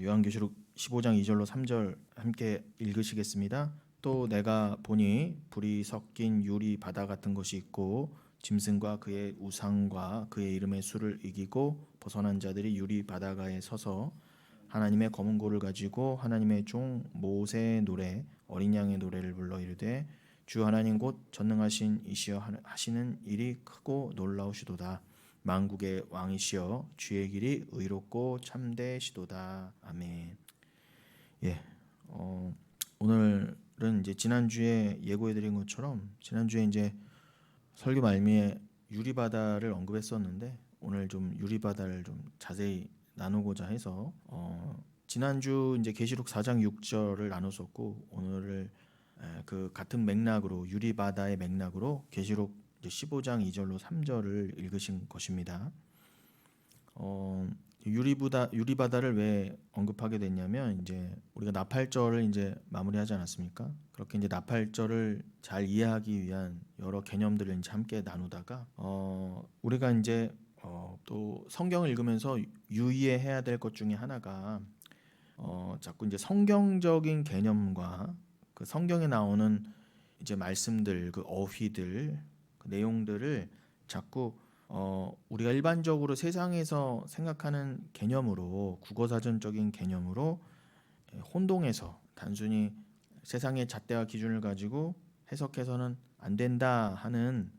요한계시록 15장 2절로 3절 함께 읽으시겠습니다. 또 내가 보니 불이 섞인 유리 바다 같은 것이 있고 짐승과 그의 우상과 그의 이름의 수를 이기고 벗어난 자들이 유리 바다가에 서서 하나님의 검은 고를 가지고 하나님의 종 모세의 노래 어린 양의 노래를 불러 이르되 주 하나님 곧 전능하신 이시여 하시는 일이 크고 놀라우시도다. 만국의 왕이시여 주의 길이 의롭고 참되시도다. 아멘. 예, 오늘은 이제 지난주에 예고해드린 것처럼 지난주에 이제 설교 말미에 유리바다를 언급했었는데 오늘 좀 유리바다를 좀 자세히 나누고자 해서 지난주 이제 계시록 4장 6절을 나눴었고 오늘을 그 같은 맥락으로 유리바다의 맥락으로 계시록 15장 2절로 3절을 읽으신 것입니다. 유리바다를 왜 언급하게 됐냐면 이제 우리가 나팔절을 이제 마무리하지 않았습니까? 그렇게 이제 나팔절을 잘 이해하기 위한 여러 개념들을 이제 함께 나누다가 우리가 이제 또 성경을 읽으면서 유의해야 될 것 중에 하나가 자꾸 이제 성경적인 개념과 그 성경에 나오는 이제 말씀들, 그 어휘들, 그 내용들을 자꾸 우리가 일반적으로 세상에서 생각하는 개념으로 국어사전적인 개념으로 혼동해서 단순히 세상의 잣대와 기준을 가지고 해석해서는 안 된다 하는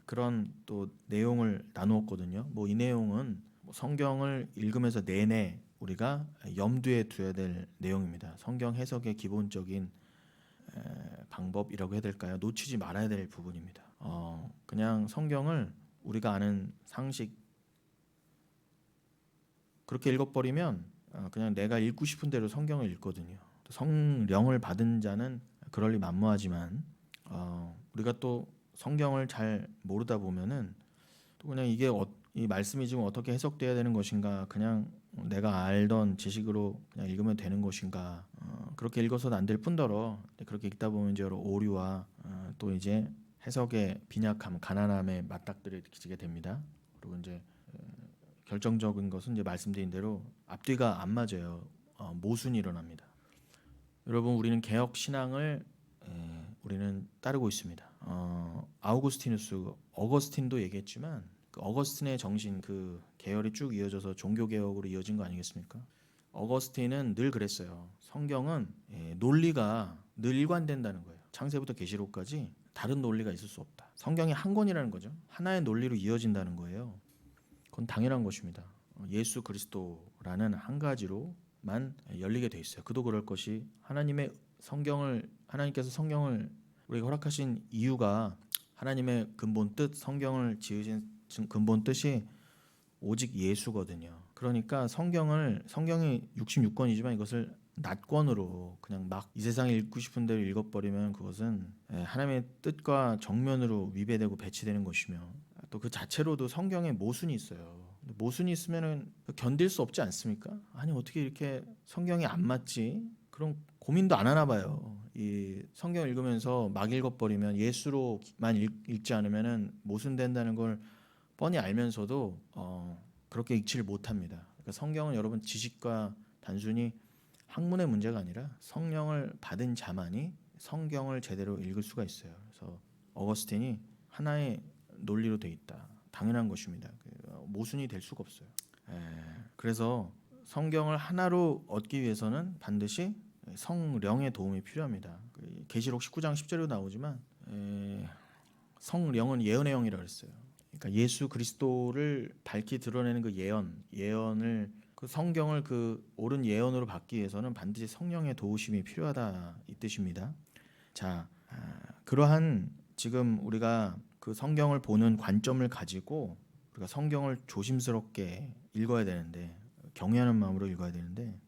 그런 또 내용을 나누었거든요. 뭐 이 내용은 성경을 읽으면서 내내 우리가 염두에 둬야 될 내용입니다. 성경 해석의 기본적인 방법이라고 해야 될까요? 놓치지 말아야 될 부분입니다. 그냥 성경을 우리가 아는 상식 그렇게 읽어버리면 그냥 내가 읽고 싶은 대로 성경을 읽거든요. 성령을 받은 자는 그럴 리 만무하지만 우리가 또 성경을 잘 모르다 보면은 또 그냥 이게 이 말씀이 지금 어떻게 해석돼야 되는 것인가, 그냥 내가 알던 지식으로 그냥 읽으면 되는 것인가, 그렇게 읽어서는 안 될 뿐더러 그렇게 읽다 보면 이제 여러 오류와 또 이제 해석의 빈약함, 가난함에 맞닥뜨리게 됩니다. 그리고 이제 결정적인 것은 이제 말씀드린 대로 앞뒤가 안 맞아요. 모순이 일어납니다. 여러분, 우리는 개혁 신앙을 우리는 따르고 있습니다. 어거스틴도 얘기했지만 그 어거스틴의 정신, 그 계열이 쭉 이어져서 종교 개혁으로 이어진 거 아니겠습니까? 어거스틴은 늘 그랬어요. 성경은 논리가 늘 일관된다는 거예요. 창세부터 계시록까지 다른 논리가 있을 수 없다. 성경이 한 권이라는 거죠. 하나의 논리로 이어진다는 거예요. 그건 당연한 것입니다. 예수 그리스도라는 한 가지로만 열리게 돼 있어요. 그도 그럴 것이 하나님께서 성경을 우리에게 허락하신 이유가 하나님의 근본 뜻, 성경을 지으신 근본 뜻이 오직 예수거든요. 그러니까 성경이 66권이지만 이것을 낱권으로 그냥 막 이 세상에 읽고 싶은 대로 읽어버리면 그것은 하나님의 뜻과 정면으로 위배되고 배치되는 것이며 또 그 자체로도 성경에 모순이 있어요. 모순이 있으면은 견딜 수 없지 않습니까? 아니 어떻게 이렇게 성경이 안 맞지? 그런 고민도 안 하나 봐요. 이 성경 읽으면서 막 읽어버리면 예수로만 읽지 않으면은 모순된다는 걸 뻔히 알면서도 그렇게 읽지를 못합니다. 그러니까 성경은 여러분 지식과 단순히 학문의 문제가 아니라 성령을 받은 자만이 성경을 제대로 읽을 수가 있어요. 그래서 어거스틴이 하나의 논리로 돼 있다. 당연한 것입니다. 모순이 될 수가 없어요. 그래서 성경을 하나로 얻기 위해서는 반드시 성령의 도움이 필요합니다. 계시록 19장 10절에도 나오지만 성령은 예언의 영이라고 했어요. 그러니까 예수 그리스도를 밝히 드러내는 그 예언을 그 성경을 그 옳은 예언으로 받기 위해서는 반드시 성령의 도우심이 필요하다 이 뜻입니다. 자, 그러한 지금 우리가 그 성경을 보는 관점을 가지고 우리가 성경을 조심스럽게 읽어야 되는데 경외하는 마음으로 읽어야 되는데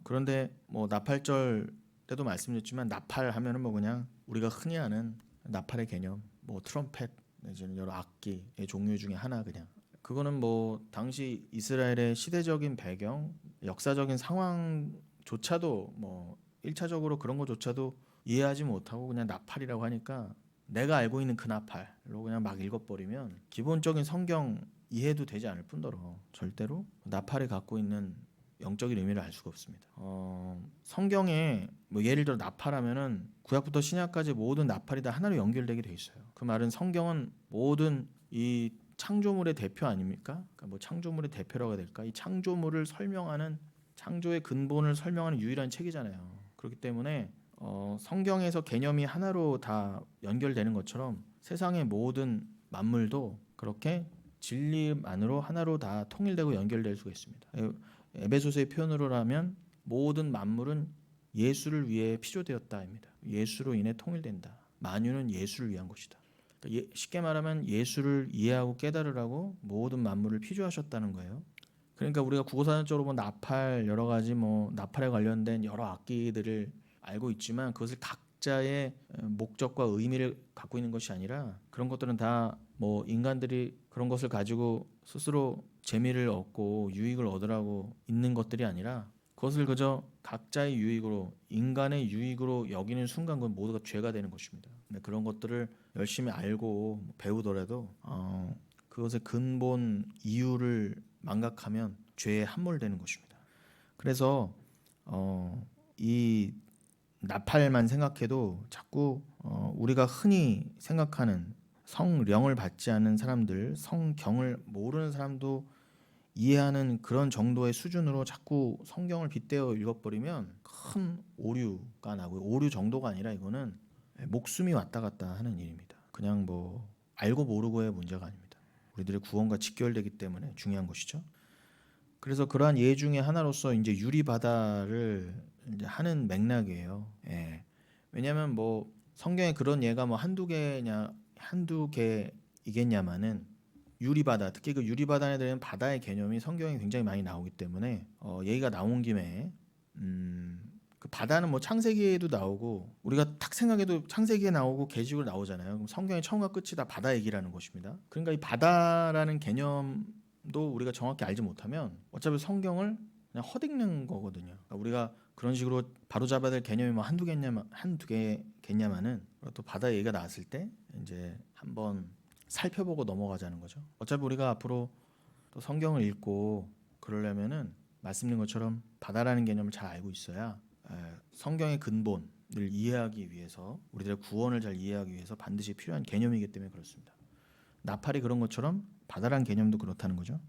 그런데 뭐 나팔절 때도 말씀드렸지만 나팔 하면은 뭐 그냥 우리가 흔히 아는 나팔의 개념, 뭐 트럼펫 내지는 여러 악기의 종류 중에 하나, 그냥 그거는 뭐 당시 이스라엘의 시대적인 배경, 역사적인 상황조차도 뭐 1차적으로 그런 것조차도 이해하지 못하고 그냥 나팔이라고 하니까 내가 알고 있는 그 나팔로 그냥 막 읽어버리면 기본적인 성경 이해도 되지 않을 뿐더러 절대로 나팔이 갖고 있는 영적인 의미를 알 수가 없습니다. 성경에 뭐 예를 들어 나팔하면은 구약부터 신약까지 모든 나팔이 다 하나로 연결되게 돼 있어요. 그 말은 성경은 모든 이 창조물의 대표 아닙니까? 그러니까 뭐 창조물의 대표라고 해야 될까? 이 창조물을 설명하는 창조의 근본을 설명하는 유일한 책이잖아요. 그렇기 때문에 성경에서 개념이 하나로 다 연결되는 것처럼 세상의 모든 만물도 그렇게 진리만으로 하나로 다 통일되고 연결될 수가 있습니다. 에베소서의 표현으로라면 모든 만물은 예수를 위해 피조되었다입니다. 예수로 인해 통일된다. 만유는 예수를 위한 것이다. 그러니까 쉽게 말하면 예수를 이해하고 깨달으라고 모든 만물을 피조하셨다는 거예요. 그러니까 우리가 국어사전적으로 뭐 나팔 여러 가지 뭐 나팔에 관련된 여러 악기들을 알고 있지만 그것을 각자의 목적과 의미를 갖고 있는 것이 아니라 그런 것들은 다 뭐 인간들이 그런 것을 가지고 스스로 재미를 얻고 유익을 얻으라고 있는 것들이 아니라 그것을 그저 각자의 유익으로 인간의 유익으로 여기는 순간 그건 모두가 죄가 되는 것입니다. 근데 그런 것들을 열심히 알고 배우더라도 그것의 근본 이유를 망각하면 죄에 함몰되는 것입니다. 그래서 이 나팔만 생각해도 자꾸 우리가 흔히 생각하는 성령을 받지 않는 사람들, 성경을 모르는 사람도 이해하는 그런 정도의 수준으로 자꾸 성경을 빗대어 읽어버리면 큰 오류가 나고요. 오류 정도가 아니라 이거는 목숨이 왔다 갔다 하는 일입니다. 그냥 뭐 알고 모르고의 문제가 아닙니다. 우리들의 구원과 직결되기 때문에 중요한 것이죠. 그래서 그러한 예 중에 하나로서 이제 유리바다를 이제 하는 맥락이에요. 예. 왜냐하면 뭐 성경에 그런 예가 뭐 한두 개이겠냐마는 유리바다, 특히 그 유리바다에 대한 바다의 개념이 성경에 굉장히 많이 나오기 때문에 얘기가 나온 김에 그 바다는 뭐 창세기에도 나오고 우리가 탁 생각해도 창세기에 나오고 계시록에 나오잖아요. 그럼 성경의 처음과 끝이 다 바다 얘기라는 것입니다. 그러니까 이 바다라는 개념도 우리가 정확히 알지 못하면 어차피 성경을 그냥 헛읽는 거거든요. 그러니까 우리가 그런 식으로 바로잡아야 될 개념이 뭐 한두 개겠냐마는 또 바다 얘기가 나왔을 때 이제 한번 살펴보고 넘어가자는 거죠. 어차피 우리가 앞으로 또 성경을 읽고 그러려면은 말씀드린 것처럼 바다라는 개념을 잘 알고 있어야 성경의 근본을 이해하기 위해서 우리들의 구원을 잘 이해하기 위해서 반드시 필요한 개념이기 때문에 그렇습니다. 나팔이 그런 것처럼 바다라는 개념도 그렇다는 거죠.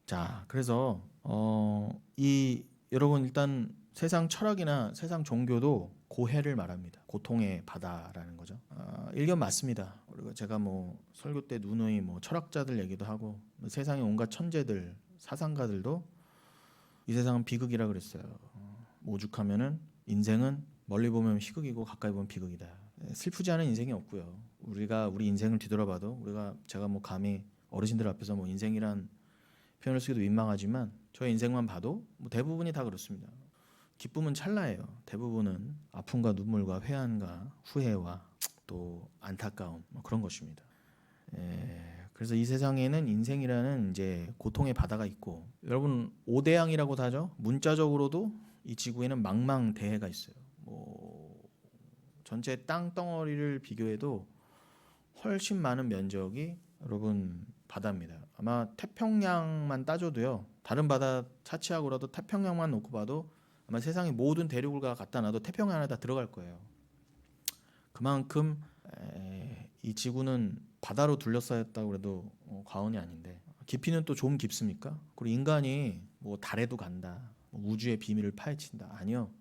자, 그래서 여러분 일단 세상 철학이나 세상 종교도 고해를 말합니다. 고통의 바다라는 거죠. 일견 맞습니다. 그리고 제가 뭐 설교 때 누누이 뭐 철학자들 얘기도 하고 세상의 온갖 천재들, 사상가들도 이 세상은 비극이라 그랬어요. 오죽하면은 인생은 멀리 보면 희극이고 가까이 보면 비극이다. 슬프지 않은 인생이 없고요. 우리 인생을 뒤돌아봐도 제가 뭐 감히 어르신들 앞에서 뭐 인생이란 표현을 쓰기도 민망하지만 저의 인생만 봐도 뭐 대부분이 다 그렇습니다. 기쁨은 찰나예요. 대부분은 아픔과 눈물과 회한과 후회와 또 안타까움 뭐 그런 것입니다. 그래서 이 세상에는 인생이라는 이제 고통의 바다가 있고 여러분 오대양이라고 하죠. 문자적으로도 이 지구에는 망망대해가 있어요. 뭐 전체 땅 덩어리를 비교해도 훨씬 많은 면적이 여러분 바다입니다. 아마 태평양만 따져도요. 다른 바다 차치하고라도 태평양만 놓고 봐도 아마 세상의 모든 대륙을 갖다 놔도 태평양 안에 다 들어갈 거예요. 그만큼 이 지구는 바다로 둘러싸였다고 그래도 과언이 아닌데 깊이는 또 좀 깊습니까? 그리고 인간이 뭐 달에도 간다, 뭐 우주의 비밀을 파헤친다. 아니요.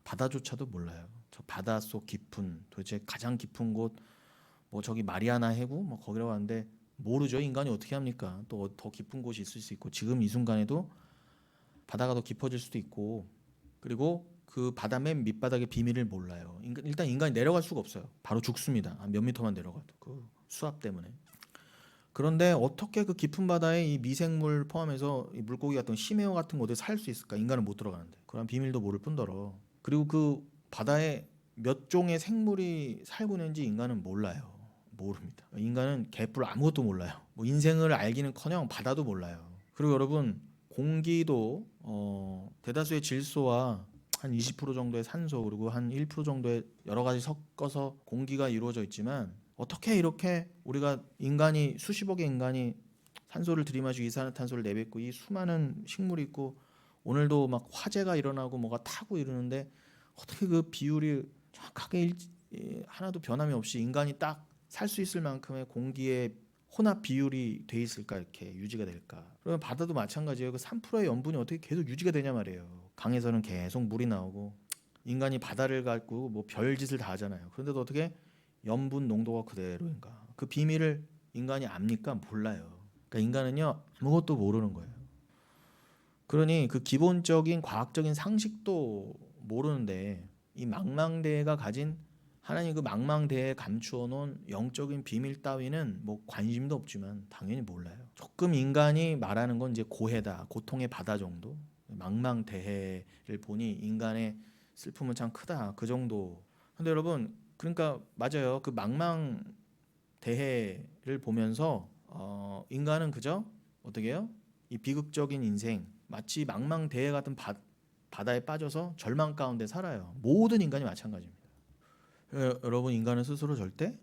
바다조차도 몰라요. 저 바닷속 깊은 도대체 가장 깊은 곳 뭐 저기 마리아나 해구 뭐 거기라고 하는데 모르죠. 인간이 어떻게 합니까? 또 더 깊은 곳이 있을 수 있고 지금 이 순간에도 바다가 더 깊어질 수도 있고 그리고 그 바다 맨 밑바닥의 비밀을 몰라요. 일단 인간이 내려갈 수가 없어요. 바로 죽습니다. 몇 미터만 내려가도 그 수압 때문에. 그런데 어떻게 그 깊은 바다에 이 미생물 포함해서 이 물고기 같은 심해어 같은 곳에 살 수 있을까? 인간은 못 들어가는데. 그런 비밀도 모를 뿐더러 그리고 그 바다에 몇 종의 생물이 살고 있는지 인간은 몰라요. 모릅니다. 인간은 개뿔 아무것도 몰라요. 뭐 인생을 알기는커녕 바다도 몰라요. 그리고 여러분 공기도 대다수의 질소와 한 20% 정도의 산소 그리고 한 1% 정도의 여러 가지 섞어서 공기가 이루어져 있지만 어떻게 이렇게 우리가 인간이 수십억의 인간이 산소를 들이마시고 이산화탄소를 내뱉고 이 수많은 식물이 있고 오늘도 막 화재가 일어나고 뭐가 타고 이러는데 어떻게 그 비율이 정확하게 하나도 변함이 없이 인간이 딱 살 수 있을 만큼의 공기의 혼합 비율이 돼 있을까, 이렇게 유지가 될까? 그러면 바다도 마찬가지예요. 그 3%의 염분이 어떻게 계속 유지가 되냐 말이에요. 강에서는 계속 물이 나오고 인간이 바다를 갖고 뭐 별짓을 다 하잖아요. 그런데도 어떻게 염분 농도가 그대로인가? 그 비밀을 인간이 압니까? 몰라요. 그러니까 인간은요 아무것도 모르는 거예요. 그러니 그 기본적인 과학적인 상식도 모르는데 이 망망대해가 가진 하나님 그 망망대해에 감추어 놓은 영적인 비밀 따위는 뭐 관심도 없지만 당연히 몰라요. 조금 인간이 말하는 건 이제 고해다, 고통의 바다 정도. 망망대해를 보니 인간의 슬픔은 참 크다, 그 정도. 근데 여러분 그러니까 맞아요. 그 망망대해를 보면서 인간은 그저 어떻게 해요? 이 비극적인 인생 마치 망망대해 같은 바다에 빠져서 절망 가운데 살아요. 모든 인간이 마찬가지입니다. 여러분 인간은 스스로 절대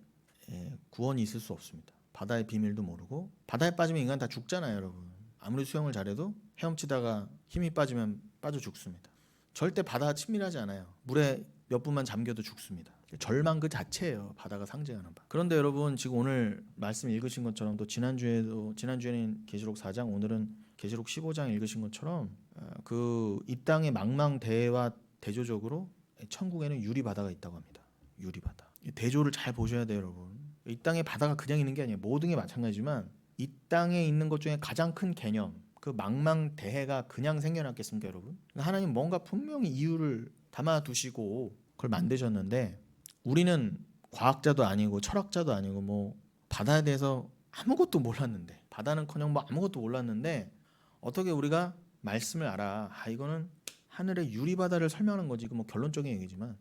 구원이 있을 수 없습니다. 바다의 비밀도 모르고 바다에 빠지면 인간 다 죽잖아요, 여러분. 아무리 수영을 잘해도 헤엄치다가 힘이 빠지면 빠져 죽습니다. 절대 바다와 친밀하지 않아요. 물에 몇 분만 잠겨도 죽습니다. 절망 그 자체예요, 바다가 상징하는 바. 그런데 여러분 지금 오늘 말씀 읽으신 것처럼 또 지난주에는 계시록 4장, 오늘은 계시록 15장 읽으신 것처럼 그 이 땅의 망망대해와 대조적으로 천국에는 유리바다가 있다고 합니다. 유리바다. 대조를 잘 보셔야 돼요, 여러분. 이 땅의 바다가 그냥 있는 게 아니에요. 모든 게 마찬가지지만 이 땅에 있는 것 중에 가장 큰 개념, 그 망망대해가 그냥 생겨났겠습니까, 여러분? 하나님 뭔가 분명히 이유를 담아두시고 그걸 만드셨는데 우리는 과학자도 아니고 철학자도 아니고 뭐 바다에 대해서 아무것도 몰랐는데, 바다는커녕 뭐 아무것도 몰랐는데 어떻게 우리가 말씀을 알아? 이거는 하늘의 유리바다를 설명하는 거지. 이거 뭐 결론적인 얘기지만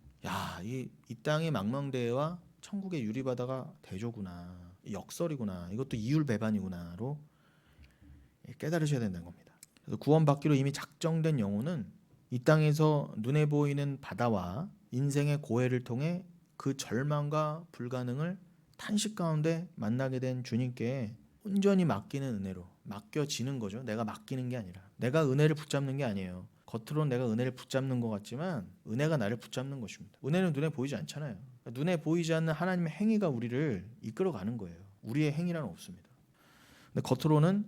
이 땅의 망망대해와 천국의 유리바다가 대조구나, 역설이구나, 이것도 이율배반이구나로 깨달으셔야 된다는 겁니다. 그래서 구원받기로 이미 작정된 영혼은 이 땅에서 눈에 보이는 바다와 인생의 고해를 통해 그 절망과 불가능을 탄식 가운데 만나게 된 주님께 온전히 맡기는 은혜로 맡겨지는 거죠. 내가 맡기는 게 아니라, 내가 은혜를 붙잡는 게 아니에요. 겉으로는 내가 은혜를 붙잡는 것 같지만 은혜가 나를 붙잡는 것입니다. 은혜는 눈에 보이지 않잖아요. 눈에 보이지 않는 하나님의 행위가 우리를 이끌어가는 거예요. 우리의 행위란 없습니다. 근데 겉으로는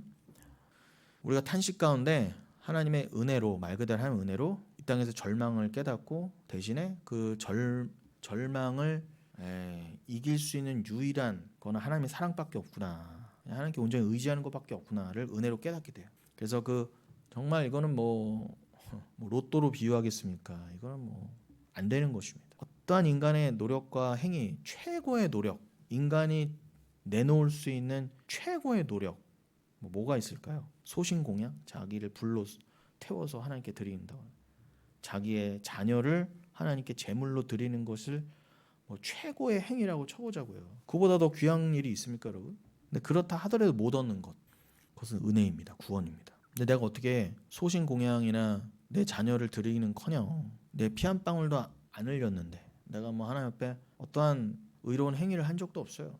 우리가 탄식 가운데 하나님의 은혜로, 말 그대로 하나님의 은혜로 이 땅에서 절망을 깨닫고 대신에 그 절망을 이길 수 있는 유일한 거는 하나님의 사랑밖에 없구나, 하나님께 온전히 의지하는 것밖에 없구나를 은혜로 깨닫게 돼요. 그래서 그 정말 이거는 뭐 로또로 비유하겠습니까? 이거는 뭐 안 되는 것입니다. 어떠한 인간의 노력과 행위, 최고의 노력, 인간이 내놓을 수 있는 최고의 노력 뭐가 있을까요? 소신공양, 자기를 불로 태워서 하나님께 드린다. 자기의 자녀를 하나님께 제물로 드리는 것을 뭐 최고의 행위라고 쳐보자고요. 그보다 더 귀한 일이 있습니까, 여러분? 근데 그렇다 하더라도 못 얻는 것, 그것은 은혜입니다. 구원입니다. 근데 내가 어떻게 소신공양이나 내 자녀를 드리기는커녕 내 피 한 방울도 안 흘렸는데 내가 뭐 하나님 앞에 어떠한 의로운 행위를 한 적도 없어요.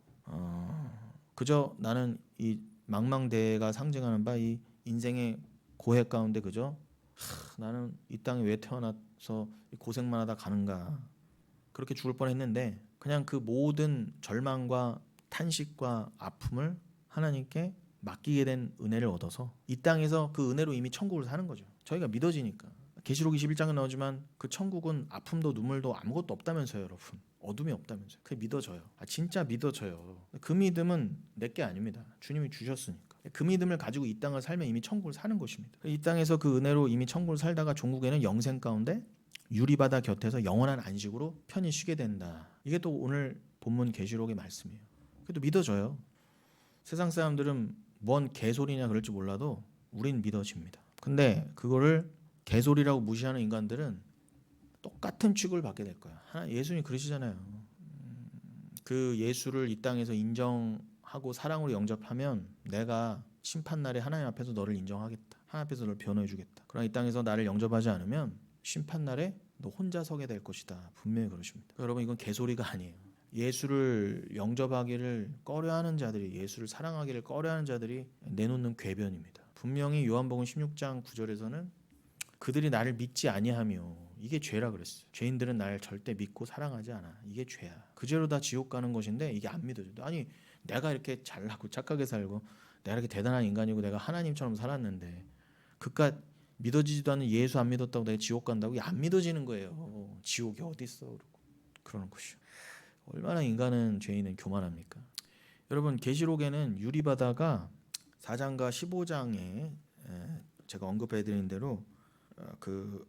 그저 나는 이 망망대해가 상징하는 바 이 인생의 고해 가운데 그저 나는 이 땅에 왜 태어나서 고생만 하다 가는가, 그렇게 죽을 뻔했는데 그냥 그 모든 절망과 탄식과 아픔을 하나님께 맡기게 된 은혜를 얻어서 이 땅에서 그 은혜로 이미 천국을 사는 거죠. 저희가 믿어지니까. 계시록 21장에 나오지만 그 천국은 아픔도 눈물도 아무것도 없다면서요, 여러분. 어둠이 없다면서요. 그게 믿어져요. 진짜 믿어져요. 그 믿음은 내게 아닙니다. 주님이 주셨으니까. 그 믿음을 가지고 이 땅을 살면 이미 천국을 사는 것입니다. 이 땅에서 그 은혜로 이미 천국을 살다가 종국에는 영생 가운데 유리바다 곁에서 영원한 안식으로 편히 쉬게 된다. 이게 또 오늘 본문 계시록의 말씀이에요. 그래도 믿어져요. 세상 사람들은 뭔 개소리냐 그럴지 몰라도 우린 믿어집니다. 근데 그거를 개소리라고 무시하는 인간들은 똑같은 취급을 받게 될 거야. 예수님 그러시잖아요. 그 예수를 이 땅에서 인정하고 사랑으로 영접하면 내가 심판날에 하나님 앞에서 너를 인정하겠다. 하나님 앞에서 너를 변호해 주겠다. 그러나 이 땅에서 나를 영접하지 않으면 심판날에 너 혼자 서게 될 것이다. 분명히 그러십니다. 여러분 이건 개소리가 아니에요. 예수를 영접하기를 꺼려하는 자들이, 예수를 사랑하기를 꺼려하는 자들이 내놓는 궤변입니다. 분명히 요한복음 16장 9절에서는 그들이 나를 믿지 아니하며, 이게 죄라 그랬어요. 죄인들은 나를 절대 믿고 사랑하지 않아. 이게 죄야. 그 죄로 다 지옥 가는 것인데 이게 안 믿어져. 아니 내가 이렇게 잘나고 착하게 살고 내가 이렇게 대단한 인간이고 내가 하나님처럼 살았는데 그깟 믿어지지도 않는 예수 안 믿었다고 내가 지옥 간다고? 이게 안 믿어지는 거예요. 지옥이 어디 있어? 그러는 것이요. 얼마나 인간은, 죄인은 교만합니까? 여러분, 계시록에는 유리바다가 4장과 15장에 제가 언급해드린 대로 그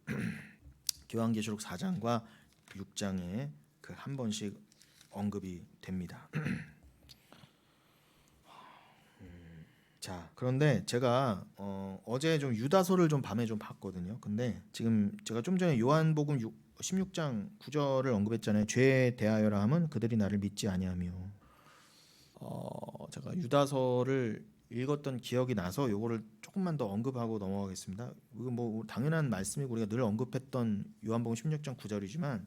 요한계시록 4장과 6장에 그 한 번씩 언급이 됩니다. 자, 그런데 제가 어제 좀 유다서를 좀 밤에 좀 봤거든요. 근데 지금 제가 좀 전에 요한복음 16장 9절을 언급했잖아요. 죄에 대하여라 함은 그들이 나를 믿지 아니하며. 제가 유다서를 읽었던 기억이 나서 요거를 조금만 더 언급하고 넘어가겠습니다. 이거 뭐 당연한 말씀이고 우리가 늘 언급했던 요한복음 16장 9절이지만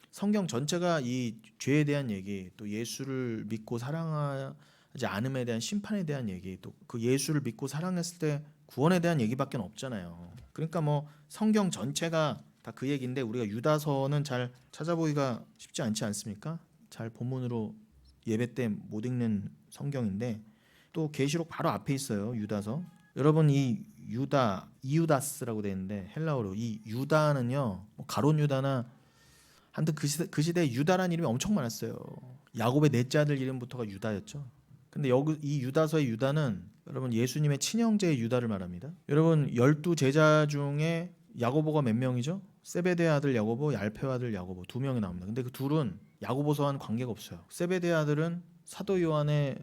성경 전체가 이 죄에 대한 얘기, 또 예수를 믿고 사랑하지 않음에 대한 심판에 대한 얘기, 또 그 예수를 믿고 사랑했을 때 구원에 대한 얘기밖에 없잖아요. 그러니까 뭐 성경 전체가 다 그 얘기인데 우리가 유다서는 잘 찾아보기가 쉽지 않지 않습니까? 잘 본문으로 예배 때 못 읽는 성경인데 또 계시록 바로 앞에 있어요. 유다서. 여러분, 이 유다, 이유다스라고 되어 있는데 헬라어로 이 유다는요, 뭐 가론 유다나 한때 그 시대에 유다라는 이름이 엄청 많았어요. 야곱의 넷째 아들 이름부터가 유다였죠. 근데 여기 이 유다서의 유다는 여러분 예수님의 친형제의 유다를 말합니다. 여러분 12제자 중에 야고보가 몇 명이죠? 세베대의 아들 야고보, 얄페오 아들 야고보 2명이 나옵니다. 근데 그 둘은 야고보서와는 관계가 없어요. 세베대의 아들은 사도 요한의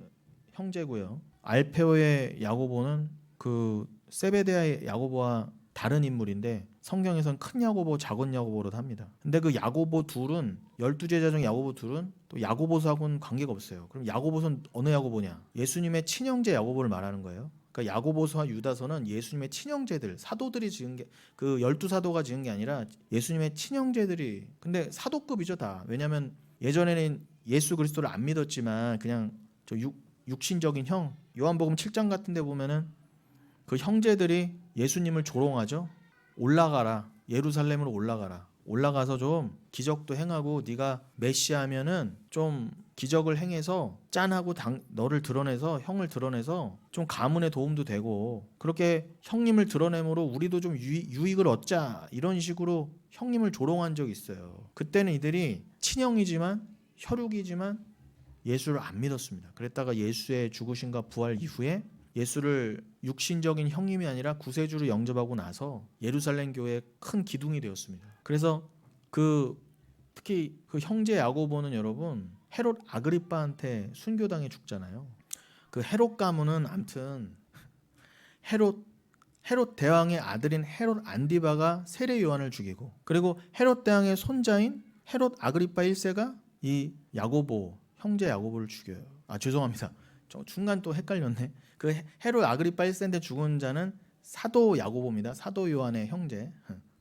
형제고요. 알페오의 야고보는 그 세베대의 야고보와 다른 인물인데 성경에선 큰 야고보, 작은 야고보로 합니다. 근데 그 야고보 둘은 12제자 중 야고보 둘은 또 야고보서하고는 관계가 없어요. 그럼 야고보서는 어느 야고보냐? 예수님의 친형제 야고보를 말하는 거예요. 그러니까 야고보서와 유다서는 예수님의 친형제들, 사도들이 지은 게, 그 12사도가 지은 게 아니라 예수님의 친형제들이, 근데 사도급이죠 다. 왜냐하면 예전에는 예수 그리스도를 안 믿었지만 그냥 저 육신적인 형, 요한복음 7장 같은 데 보면은 그 형제들이 예수님을 조롱하죠. 올라가라, 예루살렘으로 올라가라, 올라가서 좀 기적도 행하고 네가 메시아면은 좀 기적을 행해서 짠하고 너를 드러내서, 형을 드러내서 좀 가문에 도움도 되고, 그렇게 형님을 드러내므로 우리도 좀 유익을 얻자, 이런 식으로 형님을 조롱한 적이 있어요. 그때는 이들이 친형이지만, 혈육이지만 예수를 안 믿었습니다. 그랬다가 예수의 죽으심과 부활 이후에 예수를 육신적인 형님이 아니라 구세주로 영접하고 나서 예루살렘 교회의 큰 기둥이 되었습니다. 그래서 특히 그 형제 야고보는 여러분 헤롯 아그리빠한테 순교당해 죽잖아요. 그 헤롯 가문은 암튼 헤롯 대왕의 아들인 헤롯 안디바가 세례 요한을 죽이고, 그리고 헤롯 대왕의 손자인 헤롯 아그리빠 1세가 이 야고보, 형제 야고보를 죽여요. 죄송합니다. 저 중간 또 헷갈렸네. 그 헤롯 아그리빠 1세인데 죽은 자는 사도 야고보입니다. 사도 요한의 형제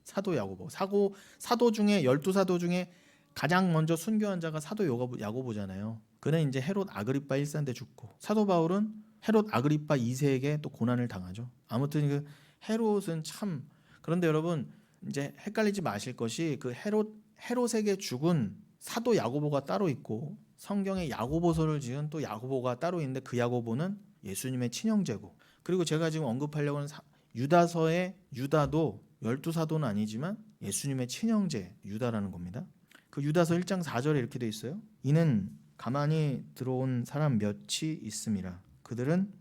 사도 야고보. 사도 중에 12사도 중에 가장 먼저 순교한 자가 사도 야고보잖아요. 그는 이제 헤롯 아그리빠 1세인데 죽고, 사도 바울은 헤롯 아그리빠 2세에게 또 고난을 당하죠. 아무튼 그 헤롯은 참, 그런데 여러분 이제 헷갈리지 마실 것이, 그 헤롯에게 죽은 사도 야고보가 따로 있고 성경에 야고보서를 지은 또 야고보가 따로 있는데 그 야고보는 예수님의 친형제고, 그리고 제가 지금 언급하려고 하는 유다서의 유다도 12사도는 아니지만 예수님의 친형제 유다라는 겁니다. 그 유다서 1장 4절에 이렇게 돼 있어요. 이는 가만히 들어온 사람 몇이 있음이라. 그들은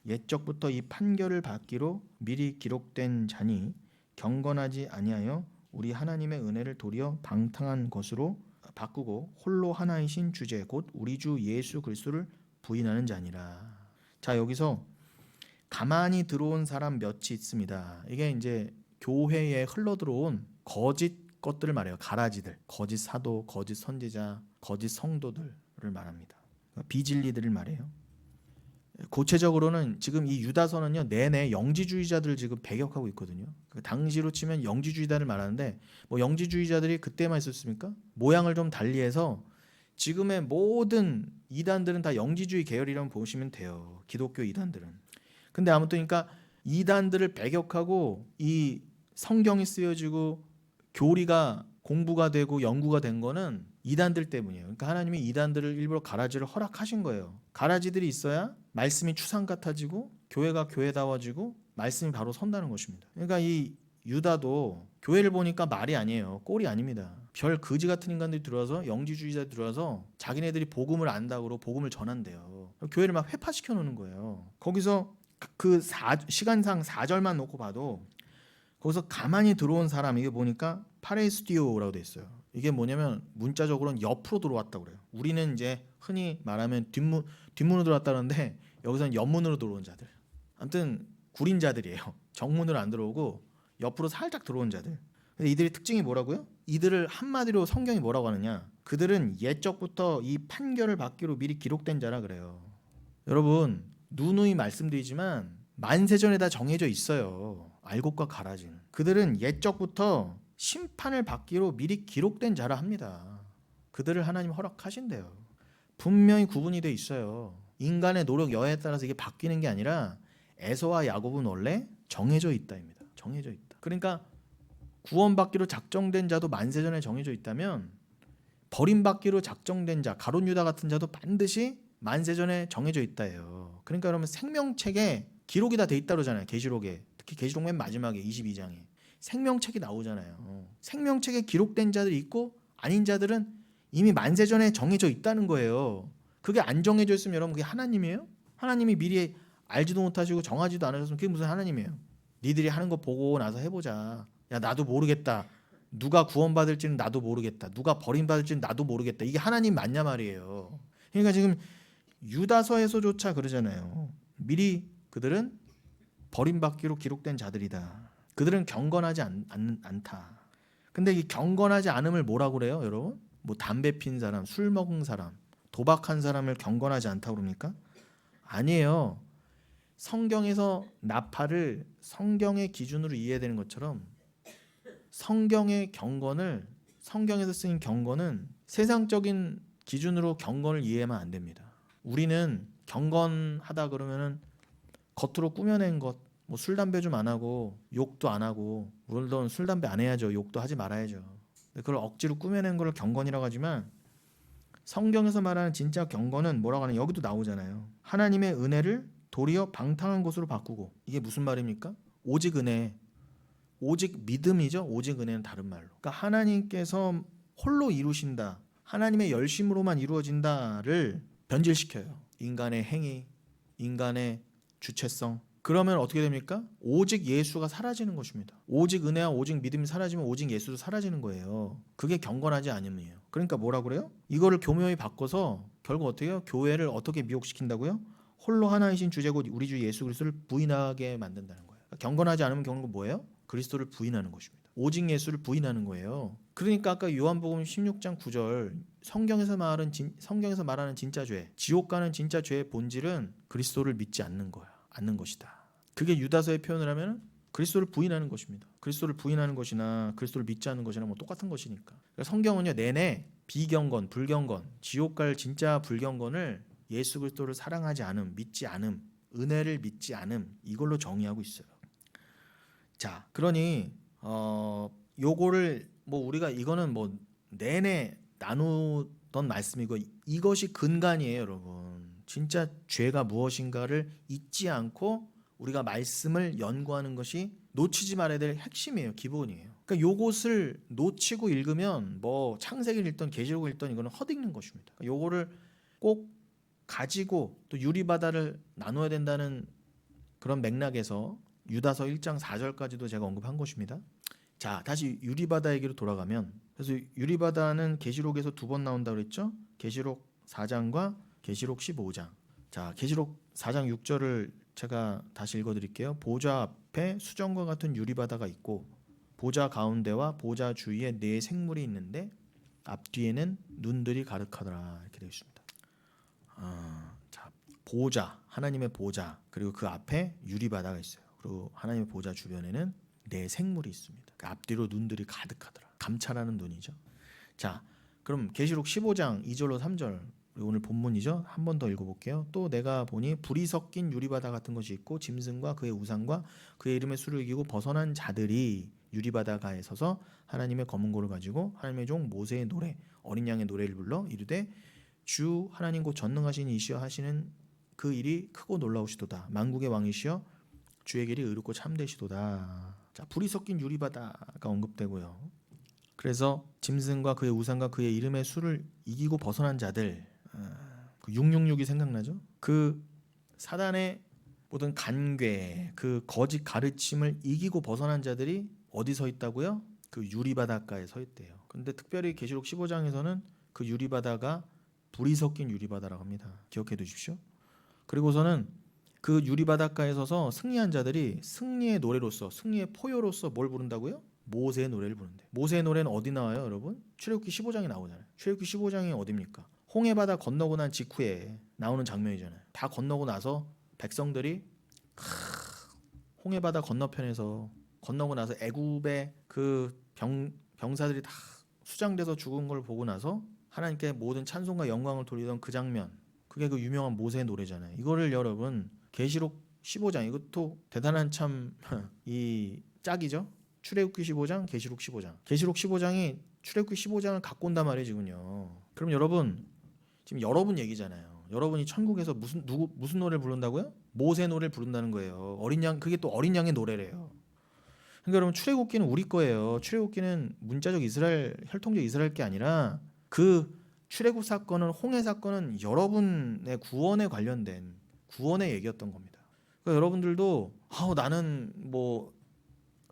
옛적부터 이 판결을 받기로 미리 기록된 자니 경건하지 아니하여 우리 하나님의 은혜를 도리어 방탕한 것으로 바꾸고 홀로 하나이신 주제 곧 우리 주 예수 그리스도를 부인하는 자니라. 자, 여기서 가만히 들어온 사람 몇이 있습니다. 이게 이제 교회에 흘러들어온 거짓 것들을 말해요. 가라지들, 거짓 사도, 거짓 선지자, 거짓 성도들을 말합니다. 비진리들을 말해요. 구체적으로는 지금 이 유다서는요, 내내 영지주의자들을 지금 배격하고 있거든요. 당시로 치면 영지주의자를 말하는데, 뭐 영지주의자들이 그때만 있었습니까? 모양을 좀 달리해서 지금의 모든 이단들은 다 영지주의 계열이라고 보시면 돼요. 기독교 이단들은. 근데 아무튼 그러니까 이단들을 배격하고 이 성경이 쓰여지고 교리가 공부가 되고 연구가 된 거는 이단들 때문이에요. 그러니까 하나님이 이단들을 일부러 가라지를 허락하신 거예요. 가라지들이 있어야 말씀이 추상 같아지고 교회가 교회다워지고 말씀이 바로 선다는 것입니다. 그러니까 이 유다도 교회를 보니까 말이 아니에요. 꼴이 아닙니다. 별 거지 같은 인간들이 들어와서 영지주의자 들어와서 자기네들이 복음을 안다고 복음을 전한대요. 교회를 막 회파시켜 놓는 거예요. 거기서 시간상 4절만 놓고 봐도 거기서 가만히 들어온 사람 이게 보니까 파레스티오라고 돼 있어요. 이게 뭐냐면 문자적으로는 옆으로 들어왔다고 그래요. 우리는 이제 흔히 말하면 뒷문으로 들어왔다는데 여기서는 옆문으로 들어온 자들. 아무튼 구린 자들이에요. 정문으로 안 들어오고 옆으로 살짝 들어온 자들. 근데 이들의 특징이 뭐라고요? 이들을 한마디로 성경이 뭐라고 하느냐? 그들은 옛적부터 이 판결을 받기로 미리 기록된 자라 그래요. 여러분 누누이 말씀드리지만 만세전에 다 정해져 있어요. 알곡과 가라지는. 그들은 옛적부터 심판을 받기로 미리 기록된 자라 합니다. 그들을 하나님 허락하신대요. 분명히 구분이 돼 있어요. 인간의 노력 여하에 따라서 이게 바뀌는 게 아니라 에서와 야곱은 원래 정해져 있다입니다. 정해져 있다. 그러니까 구원받기로 작정된 자도 만세전에 정해져 있다면 버림받기로 작정된 자 가룟 유다 같은 자도 반드시 만세전에 정해져 있다예요. 그러니까 여러분 생명책에 기록이 다 돼 있다 그러잖아요. 계시록에. 특히 계시록 맨 마지막에 22장에 생명책이 나오잖아요. 생명책에 기록된 자들이 있고 아닌 자들은 이미 만세전에 정해져 있다는 거예요. 그게 안 정해져 있으면 여러분 그게 하나님이에요? 하나님이 미리 알지도 못하시고 정하지도 않으셨으면 그게 무슨 하나님이에요? 니들이 하는 거 보고 나서 해보자. 야 나도 모르겠다. 누가 구원받을지는 나도 모르겠다. 누가 버림받을지는 나도 모르겠다. 이게 하나님 맞냐 말이에요. 그러니까 지금 유다서에서조차 그러잖아요. 미리 그들은 버림받기로 기록된 자들이다. 그들은 경건하지 않다. 근데 이 경건하지 않음을 뭐라고 그래요, 여러분? 뭐 담배 핀 사람, 술 먹은 사람, 도박한 사람을 경건하지 않다고 그럽니까? 아니에요. 성경에서 나팔을 성경의 기준으로 이해되는 것처럼 성경의 경건을 성경에서 쓰인 경건은 세상적인 기준으로 경건을 이해하면 안 됩니다. 우리는 경건하다 그러면은 겉으로 꾸며낸 것, 뭐 술 담배 좀 안 하고 욕도 안 하고 물론 술 담배 안 해야죠. 욕도 하지 말아야죠. 그걸 억지로 꾸며낸 걸 경건이라고 하지만 성경에서 말하는 진짜 경건은 뭐라고 하냐 여기도 나오잖아요. 하나님의 은혜를 도리어 방탕한 것으로 바꾸고 이게 무슨 말입니까? 오직 은혜, 오직 믿음이죠. 오직 은혜는 다른 말로. 그러니까 하나님께서 홀로 이루신다. 하나님의 열심으로만 이루어진다를 변질시켜요. 인간의 행위, 인간의 주체성. 그러면 어떻게 됩니까? 오직 예수가 사라지는 것입니다. 오직 은혜와 오직 믿음이 사라지면 오직 예수도 사라지는 거예요. 그게 경건하지 않음이에요. 그러니까 뭐라 그래요? 이거를 교묘히 바꿔서 결국 어떻게 해요? 교회를 어떻게 미혹시킨다고요? 홀로 하나이신 주제 곧 우리 주 예수 그리스도를 부인하게 만든다는 거예요. 그러니까 경건하지 않으면 결국 뭐예요? 그리스도를 부인하는 것입니다. 오직 예수를 부인하는 거예요. 그러니까 아까 요한복음 16장 9절 성경에서 말하는 진짜 죄, 지옥 가는 진짜 죄의 본질은 그리스도를 믿지 않는 거야. 않는 것이다. 그게 유다서의 표현을 하면 그리스도를 부인하는 것입니다. 그리스도를 부인하는 것이나 그리스도를 믿지 않는 것이나 뭐 똑같은 것이니까. 그러니까 성경은요 내내 비경건, 불경건, 지옥 갈 진짜 불경건을 예수 그리스도를 사랑하지 않음, 믿지 않음, 은혜를 믿지 않음 이걸로 정의하고 있어요. 자, 그러니 요거를 뭐 우리가 이거는 뭐 내내 나누던 말씀이고 이것이 근간이에요, 여러분. 진짜 죄가 무엇인가를 잊지 않고 우리가 말씀을 연구하는 것이 놓치지 말아야 될 핵심이에요, 기본이에요. 그러니까 요것을 놓치고 읽으면 뭐 창세기를 읽던 계시록을 읽던 이거는 헛읽는 것입니다. 요거를 꼭 가지고 또 유리바다를 나눠야 된다는 그런 맥락에서 유다서 1장 4절까지도 제가 언급한 것입니다. 자, 다시 유리바다 얘기로 돌아가면 그래서 유리바다는 계시록에서 2번 나온다고 그랬죠? 계시록 4장과 계시록 15장. 자, 계시록 4장 6절을 제가 다시 읽어드릴게요. 보좌 앞에 수정과 같은 유리바다가 있고 보좌 가운데와 보좌 주위에 4 생물이 있는데 앞뒤에는 눈들이 가득하더라 이렇게 되어 있습니다. 자, 보좌, 하나님의 보좌 그리고 그 앞에 유리바다가 있어요. 그리고 하나님의 보좌 주변에는 4 생물이 있습니다. 그 앞뒤로 눈들이 가득하더라. 감찰하는 눈이죠. 자, 그럼 계시록 15장 2절로 3절 오늘 본문이죠. 한 번 더 읽어볼게요. 또 내가 보니 불이 섞인 유리바다 같은 것이 있고 짐승과 그의 우상과 그의 이름의 수를 이기고 벗어난 자들이 유리바다가에 서서 하나님의 검은고를 가지고 하나님의 종 모세의 노래 어린 양의 노래를 불러 이르되 주 하나님 곧 전능하신 이시여 하시는 그 일이 크고 놀라우시도다. 만국의 왕이시여 주의 길이 의롭고 참되시도다. 자, 불이 섞인 유리바다가 언급되고요. 그래서 짐승과 그의 우상과 그의 이름의 수를 이기고 벗어난 자들, 그 666이 생각나죠? 그 사단의 모든 간괴, 그 거짓 가르침을 이기고 벗어난 자들이 어디 서 있다고요? 그 유리바닷가에 서 있대요. 근데 특별히 계시록 15장에서는 그 유리바다가 불이 섞인 유리바다라고 합니다. 기억해 두십시오. 그리고서는 그 유리바닷가에 서서 승리한 자들이 승리의 노래로서, 승리의 포효로서 뭘 부른다고요? 모세의 노래를 부른대. 모세의 노래는 어디 나와요, 여러분? 출애굽기 15장에 나오잖아요. 출애굽기 15장이 어디입니까? 홍해바다 건너고 난 직후에 나오는 장면이잖아요. 다 건너고 나서 백성들이 홍해바다 건너편에서 건너고 나서 애굽의 그 병사들이 다 수장돼서 죽은 걸 보고 나서 하나님께 모든 찬송과 영광을 돌리던 그 장면, 그게 그 유명한 모세의 노래잖아요. 이거를 여러분 계시록 15장, 이것도 대단한 참 이 짝이죠. 출애굽기 15장, 계시록 15장. 계시록 15장이 출애굽기 15장을 갖고 온단 말이에요, 지금요. 그럼 여러분 지금 여러분 얘기잖아요. 여러분이 천국에서 무슨 노래를 부른다고요? 모세 노래를 부른다는 거예요. 어린 양, 그게 또 어린 양의 노래래요. 그러니까 여러분 출애굽기는 우리 거예요. 출애굽기는 문자적 이스라엘, 혈통적 이스라엘 게 아니라 그 출애굽 사건은, 홍해 사건은 여러분의 구원에 관련된 구원의 얘기였던 겁니다. 그러니까 여러분들도 나는 뭐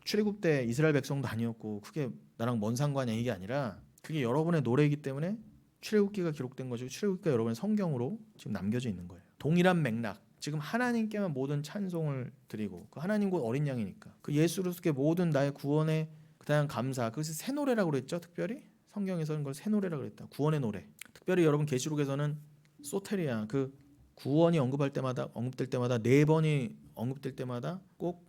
출애굽 때 이스라엘 백성도 아니었고 그게 나랑 뭔 상관이야, 이게 아니라 그게 여러분의 노래이기 때문에 출애굽기가 기록된 것이고 출애굽기가 여러분의 성경으로 지금 남겨져 있는 거예요. 동일한 맥락. 지금 하나님께만 모든 찬송을 드리고 그 하나님 곧 어린 양이니까 그 예수로서의 모든 나의 구원에 그다음 감사. 그것이 새 노래라고 그랬죠. 특별히 성경에서는 그걸 새 노래라고 그랬다. 구원의 노래. 특별히 여러분 계시록에서는 소테리아, 그 구원이 언급될 때마다 4번이 언급될 때마다 꼭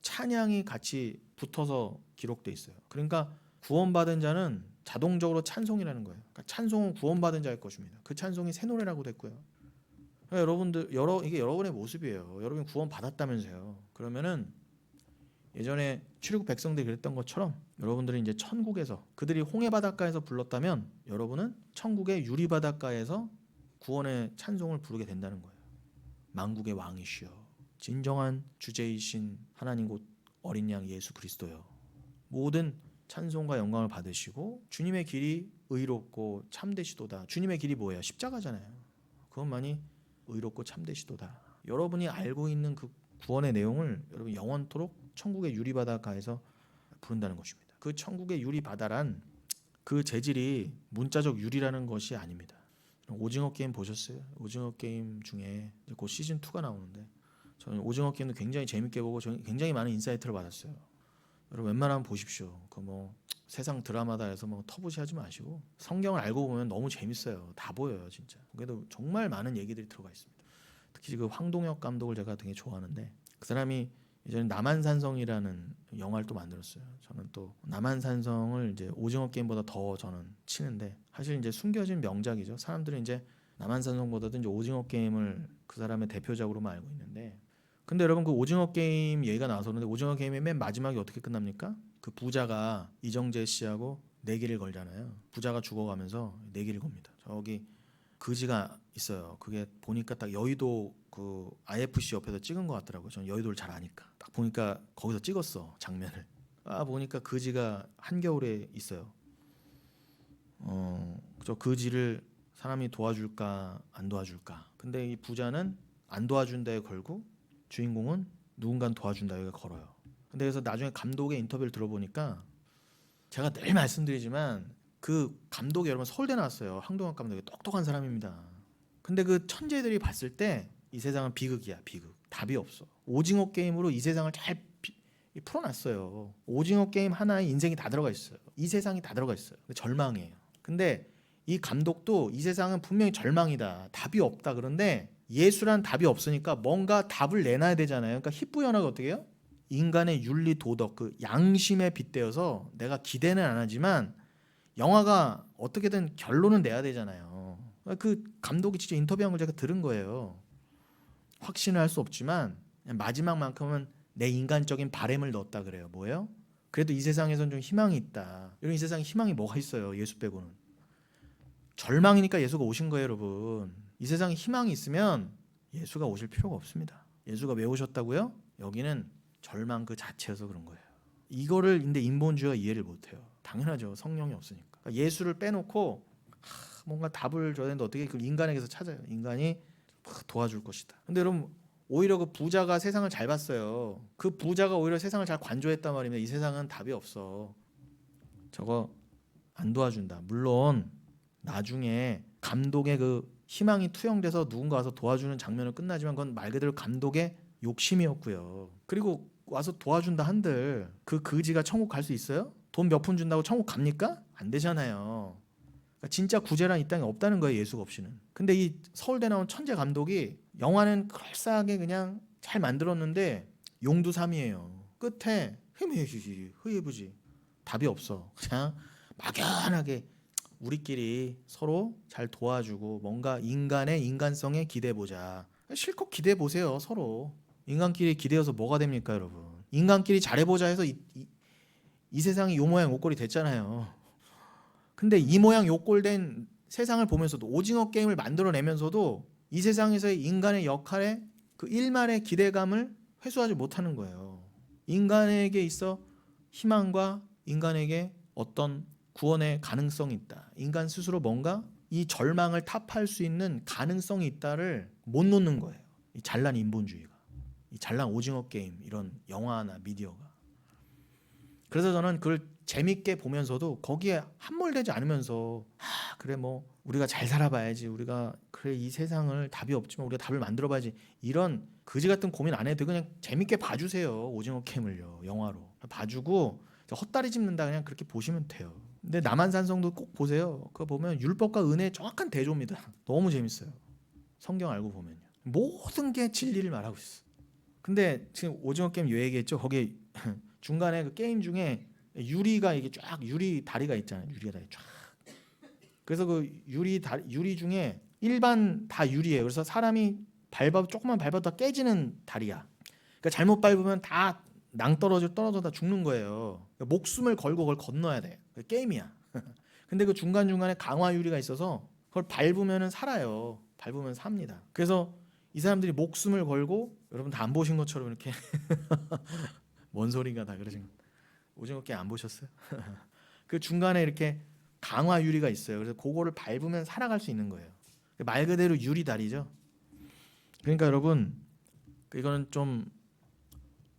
찬양이 같이 붙어서 기록돼 있어요. 그러니까 구원받은 자는 자동적으로 찬송이라는 거예요. 그러니까 찬송은 구원받은 자의 것입니다. 그 찬송이 새 노래라고 됐고요. 그러니까 여러분들 이게 여러분의 모습이에요. 여러분이 구원받았다면서요. 그러면은 예전에 출애굽 백성들이 그랬던 것처럼 여러분들은 이제 천국에서 그들이 홍해 바닷가에서 불렀다면 여러분은 천국의 유리 바닷가에서 구원의 찬송을 부르게 된다는 거예요. 만국의 왕이시여, 진정한 주제이신 하나님 곧 어린 양 예수 그리스도여, 모든 찬송과 영광을 받으시고 주님의 길이 의롭고 참되시도다. 주님의 길이 뭐예요? 십자가잖아요. 그것만이 의롭고 참되시도다. 여러분이 알고 있는 그 구원의 내용을 여러분 영원토록 천국의 유리바닷가에서 부른다는 것입니다. 그 천국의 유리바다란 그 재질이 문자적 유리라는 것이 아닙니다. 오징어 게임 보셨어요? 오징어 게임 중에 곧 시즌 2가 나오는데 저는 오징어 게임도 굉장히 재밌게 보고 굉장히 많은 인사이트를 받았어요. 여러분 웬만하면 보십시오. 그 뭐 세상 드라마다 해서 뭐 터부시하지 마시고 성경을 알고 보면 너무 재밌어요. 다 보여요, 진짜. 그래도 정말 많은 얘기들이 들어가 있습니다. 특히 그 황동혁 감독을 제가 되게 좋아하는데 그 사람이 예전에 남한산성이라는 영화를 또 만들었어요. 저는 또 남한산성을 이제 오징어 게임보다 더 저는 치는데 사실 이제 숨겨진 명작이죠. 사람들은 이제 남한산성보다도 이제 오징어 게임을 그 사람의 대표작으로만 알고 있는데, 근데 여러분 그 오징어 게임 얘기가 나왔었는데 오징어 게임의 맨 마지막이 어떻게 끝납니까? 그 부자가 이정재 씨하고 내기를 걸잖아요. 부자가 죽어가면서 내기를 겁니다. 저기 그지가 있어요. 그게 보니까 딱 여의도 그 IFC 옆에서 찍은 것 같더라고요. 저는 여의도를 잘 아니까 딱 보니까 거기서 찍었어, 장면을. 보니까 그지가 한겨울에 있어요. 저 그지를 사람이 도와줄까 안 도와줄까. 근데 이 부자는 안 도와준다에 걸고 주인공은 누군가는 도와준다에 걸어요. 근데 그래서 나중에 감독의 인터뷰를 들어보니까 제가 늘 말씀드리지만 그 감독이 여러분 서울대 나왔어요. 황동혁 감독이 똑똑한 사람입니다. 근데 그 천재들이 봤을 때 이 세상은 비극이야, 비극. 답이 없어. 오징어 게임으로 이 세상을 잘 풀어놨어요. 오징어 게임 하나에 인생이 다 들어가 있어요. 이 세상이 다 들어가 있어요. 절망이에요. 근데 이 감독도 이 세상은 분명히 절망이다, 답이 없다. 그런데 예수란 답이 없으니까 뭔가 답을 내놔야 되잖아요. 그러니까 히브리어가 어떻게 해요? 인간의 윤리 도덕, 그 양심에 빗대어서 내가 기대는 안 하지만 영화가 어떻게든 결론은 내야 되잖아요. 그 감독이 진짜 인터뷰한 걸 제가 들은 거예요. 확신을 할 수 없지만 마지막만큼은 내 인간적인 바램을 넣었다 그래요. 뭐예요? 그래도 이 세상에선 좀 희망이 있다. 여러분 이 세상에 희망이 뭐가 있어요? 예수 빼고는. 절망이니까 예수가 오신 거예요, 여러분. 이 세상에 희망이 있으면 예수가 오실 필요가 없습니다. 예수가 왜 오셨다고요? 여기는 절망 그 자체여서 그런 거예요. 이거를 근데 인본주의가 이해를 못해요. 당연하죠. 성령이 없으니까. 그러니까 예수를 빼놓고 뭔가 답을 줘야 되는데 어떻게 그 인간에게서 찾아요. 인간이 도와줄 것이다. 근데 여러분 오히려 그 부자가 세상을 잘 봤어요. 그 부자가 오히려 세상을 잘 관조했단 말입니다. 이 세상은 답이 없어. 저거 안 도와준다. 물론 나중에 감독의 그 희망이 투영돼서 누군가 와서 도와주는 장면은 끝나지만 그건 말 그대로 감독의 욕심이었고요. 그리고 와서 도와준다 한들 그 그지가 천국 갈 수 있어요? 돈 몇 푼 준다고 천국 갑니까? 안 되잖아요. 그러니까 진짜 구제란 이 땅에 없다는 거예요. 예수가 없이는. 근데 이 서울대 나온 천재 감독이 영화는 그럴싸하게 그냥 잘 만들었는데 용두삼이에요. 끝에 흐예부지 답이 없어. 그냥 막연하게 우리끼리 서로 잘 도와주고 뭔가 인간의 인간성에 기대보자. 실컷 기대보세요. 서로. 인간끼리 기대어서 뭐가 됩니까 여러분. 인간끼리 잘해보자 해서 이 세상이 요 모양 요 꼴이 됐잖아요. 근데 이 모양 요 꼴 된 세상을 보면서도 오징어 게임을 만들어내면서도 이 세상에서의 인간의 역할에 그 일말의 기대감을 회수하지 못하는 거예요. 인간에게 있어 희망과 인간에게 어떤 구원의 가능성이 있다. 인간 스스로 뭔가 이 절망을 타파할 수 있는 가능성이 있다를 못 놓는 거예요. 이 잘난 인본주의가. 이 잘난 오징어 게임 이런 영화나 미디어가. 그래서 저는 그걸 재밌게 보면서도 거기에 함몰되지 않으면서 그래 뭐 우리가 잘 살아봐야지. 우리가 그래 이 세상을 답이 없지만 우리가 답을 만들어봐야지. 이런 그지 같은 고민 안 해도 그냥 재밌게 봐주세요. 오징어 게임을요. 영화로. 봐주고 헛다리 짚는다 그냥 그렇게 보시면 돼요. 근데 남한산성도 꼭 보세요. 그거 보면 율법과 은혜의 정확한 대조입니다. 너무 재밌어요. 성경 알고 보면요. 모든 게 진리를 말하고 있어. 근데 지금 오징어 게임 요 얘기했죠. 거기 중간에 그 게임 중에 유리가 이게 쫙 유리 다리가 있잖아요. 유리 다리 쫙. 그래서 그 유리 중에 일반 다 유리예요. 그래서 사람이 조금만 밟아도 다 깨지는 다리야. 그러니까 잘못 밟으면 다 떨어져 다 죽는 거예요. 그러니까 목숨을 걸고 그걸 건너야 돼. 게임이야. 근데 그 중간중간에 강화 유리가 있어서 그걸 밟으면은 살아요. 밟으면 삽니다. 그래서 이 사람들이 목숨을 걸고 여러분 다 안 보신 것처럼 이렇게 뭔 소린가 다 그러신 오징어 게임 안 보셨어요? 그 중간에 이렇게 강화 유리가 있어요. 그래서 그거를 밟으면 살아갈 수 있는 거예요. 말 그대로 유리 다리죠. 그러니까 여러분 이거는 좀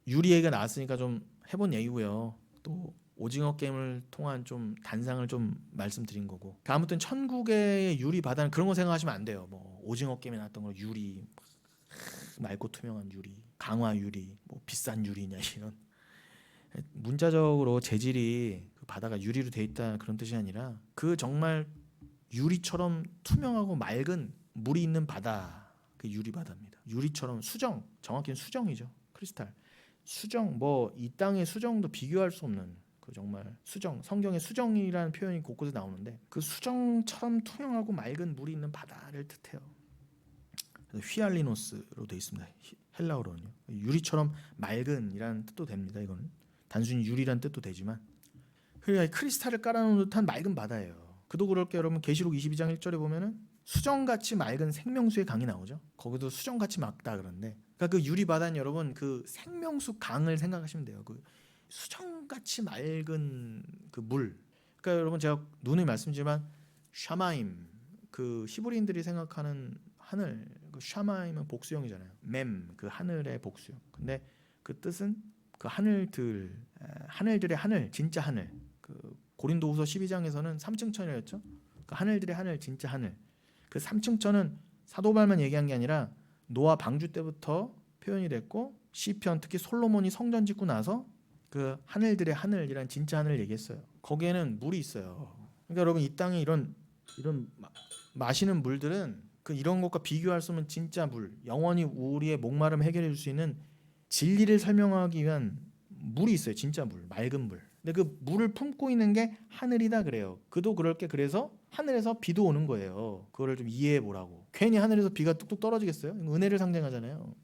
유리 얘기가 나왔으니까 좀 해본 얘기고요. 또 오징어 게임을 통한 좀 단상을 좀 말씀드린 거고. 아무튼 천국의 유리 바다는 그런 거 생각하시면 안 돼요. 뭐 오징어 게임에 나왔던 거 유리, 맑고 투명한 유리, 강화 유리, 뭐 비싼 유리냐 이런. 문자적으로 재질이 그 바다가 유리로 돼 있다 그런 뜻이 아니라 그 정말 유리처럼 투명하고 맑은 물이 있는 바다, 그 유리 바다입니다. 유리처럼 수정, 정확히는 수정이죠. 크리스탈. 수정 뭐 이 땅의 수정도 비교할 수 없는 그 정말 수정, 성경에 수정이라는 표현이 곳곳에 나오는데 그 수정처럼 투명하고 맑은 물이 있는 바다를 뜻해요. 휘알리노스로 되어 있습니다. 헬라어로는요. 유리처럼 맑은이라는 뜻도 됩니다. 이거는 단순히 유리란 뜻도 되지만 그러니까 크리스탈을 깔아놓은 듯한 맑은 바다예요. 그도 그럴 게 여러분 계시록 22장 1절에 보면은 수정같이 맑은 생명수의 강이 나오죠. 거기도 수정같이 맑다 그러는데 그러니까 그 유리 바다는 여러분 그 생명수 강을 생각하시면 돼요. 그 수정같이 맑은 그 물. 그러니까 여러분 제가 누누이 말씀드리지만 샤마임 그 히브리인들이 생각하는 하늘 그 샤마임은 복수형이잖아요. 맴 그 하늘의 복수형. 근데 그 뜻은 그 하늘들의 하늘 진짜 하늘. 그 고린도후서 12장에서는 3층 천이었죠. 그 하늘들의 하늘 진짜 하늘. 그 3층 천은 사도 바울만 얘기한 게 아니라 노아 방주 때부터 표현이 됐고 시편 특히 솔로몬이 성전 짓고 나서 그 하늘들의 하늘이란 진짜 하늘을 얘기했어요. 거기에는 물이 있어요. 그러니까 여러분 이 땅에 이런 마시는 물들은 그 이런 것과 비교할 수 없는 진짜 물, 영원히 우리의 목마름 해결해 줄 수 있는 진리를 설명하기 위한 물이 있어요. 진짜 물, 맑은 물. 근데 그 물을 품고 있는 게 하늘이다 그래요. 그도 그럴 게 그래서 하늘에서 비도 오는 거예요. 그거를 좀 이해해 보라고. 괜히 하늘에서 비가 뚝뚝 떨어지겠어요? 은혜를 상징하잖아요.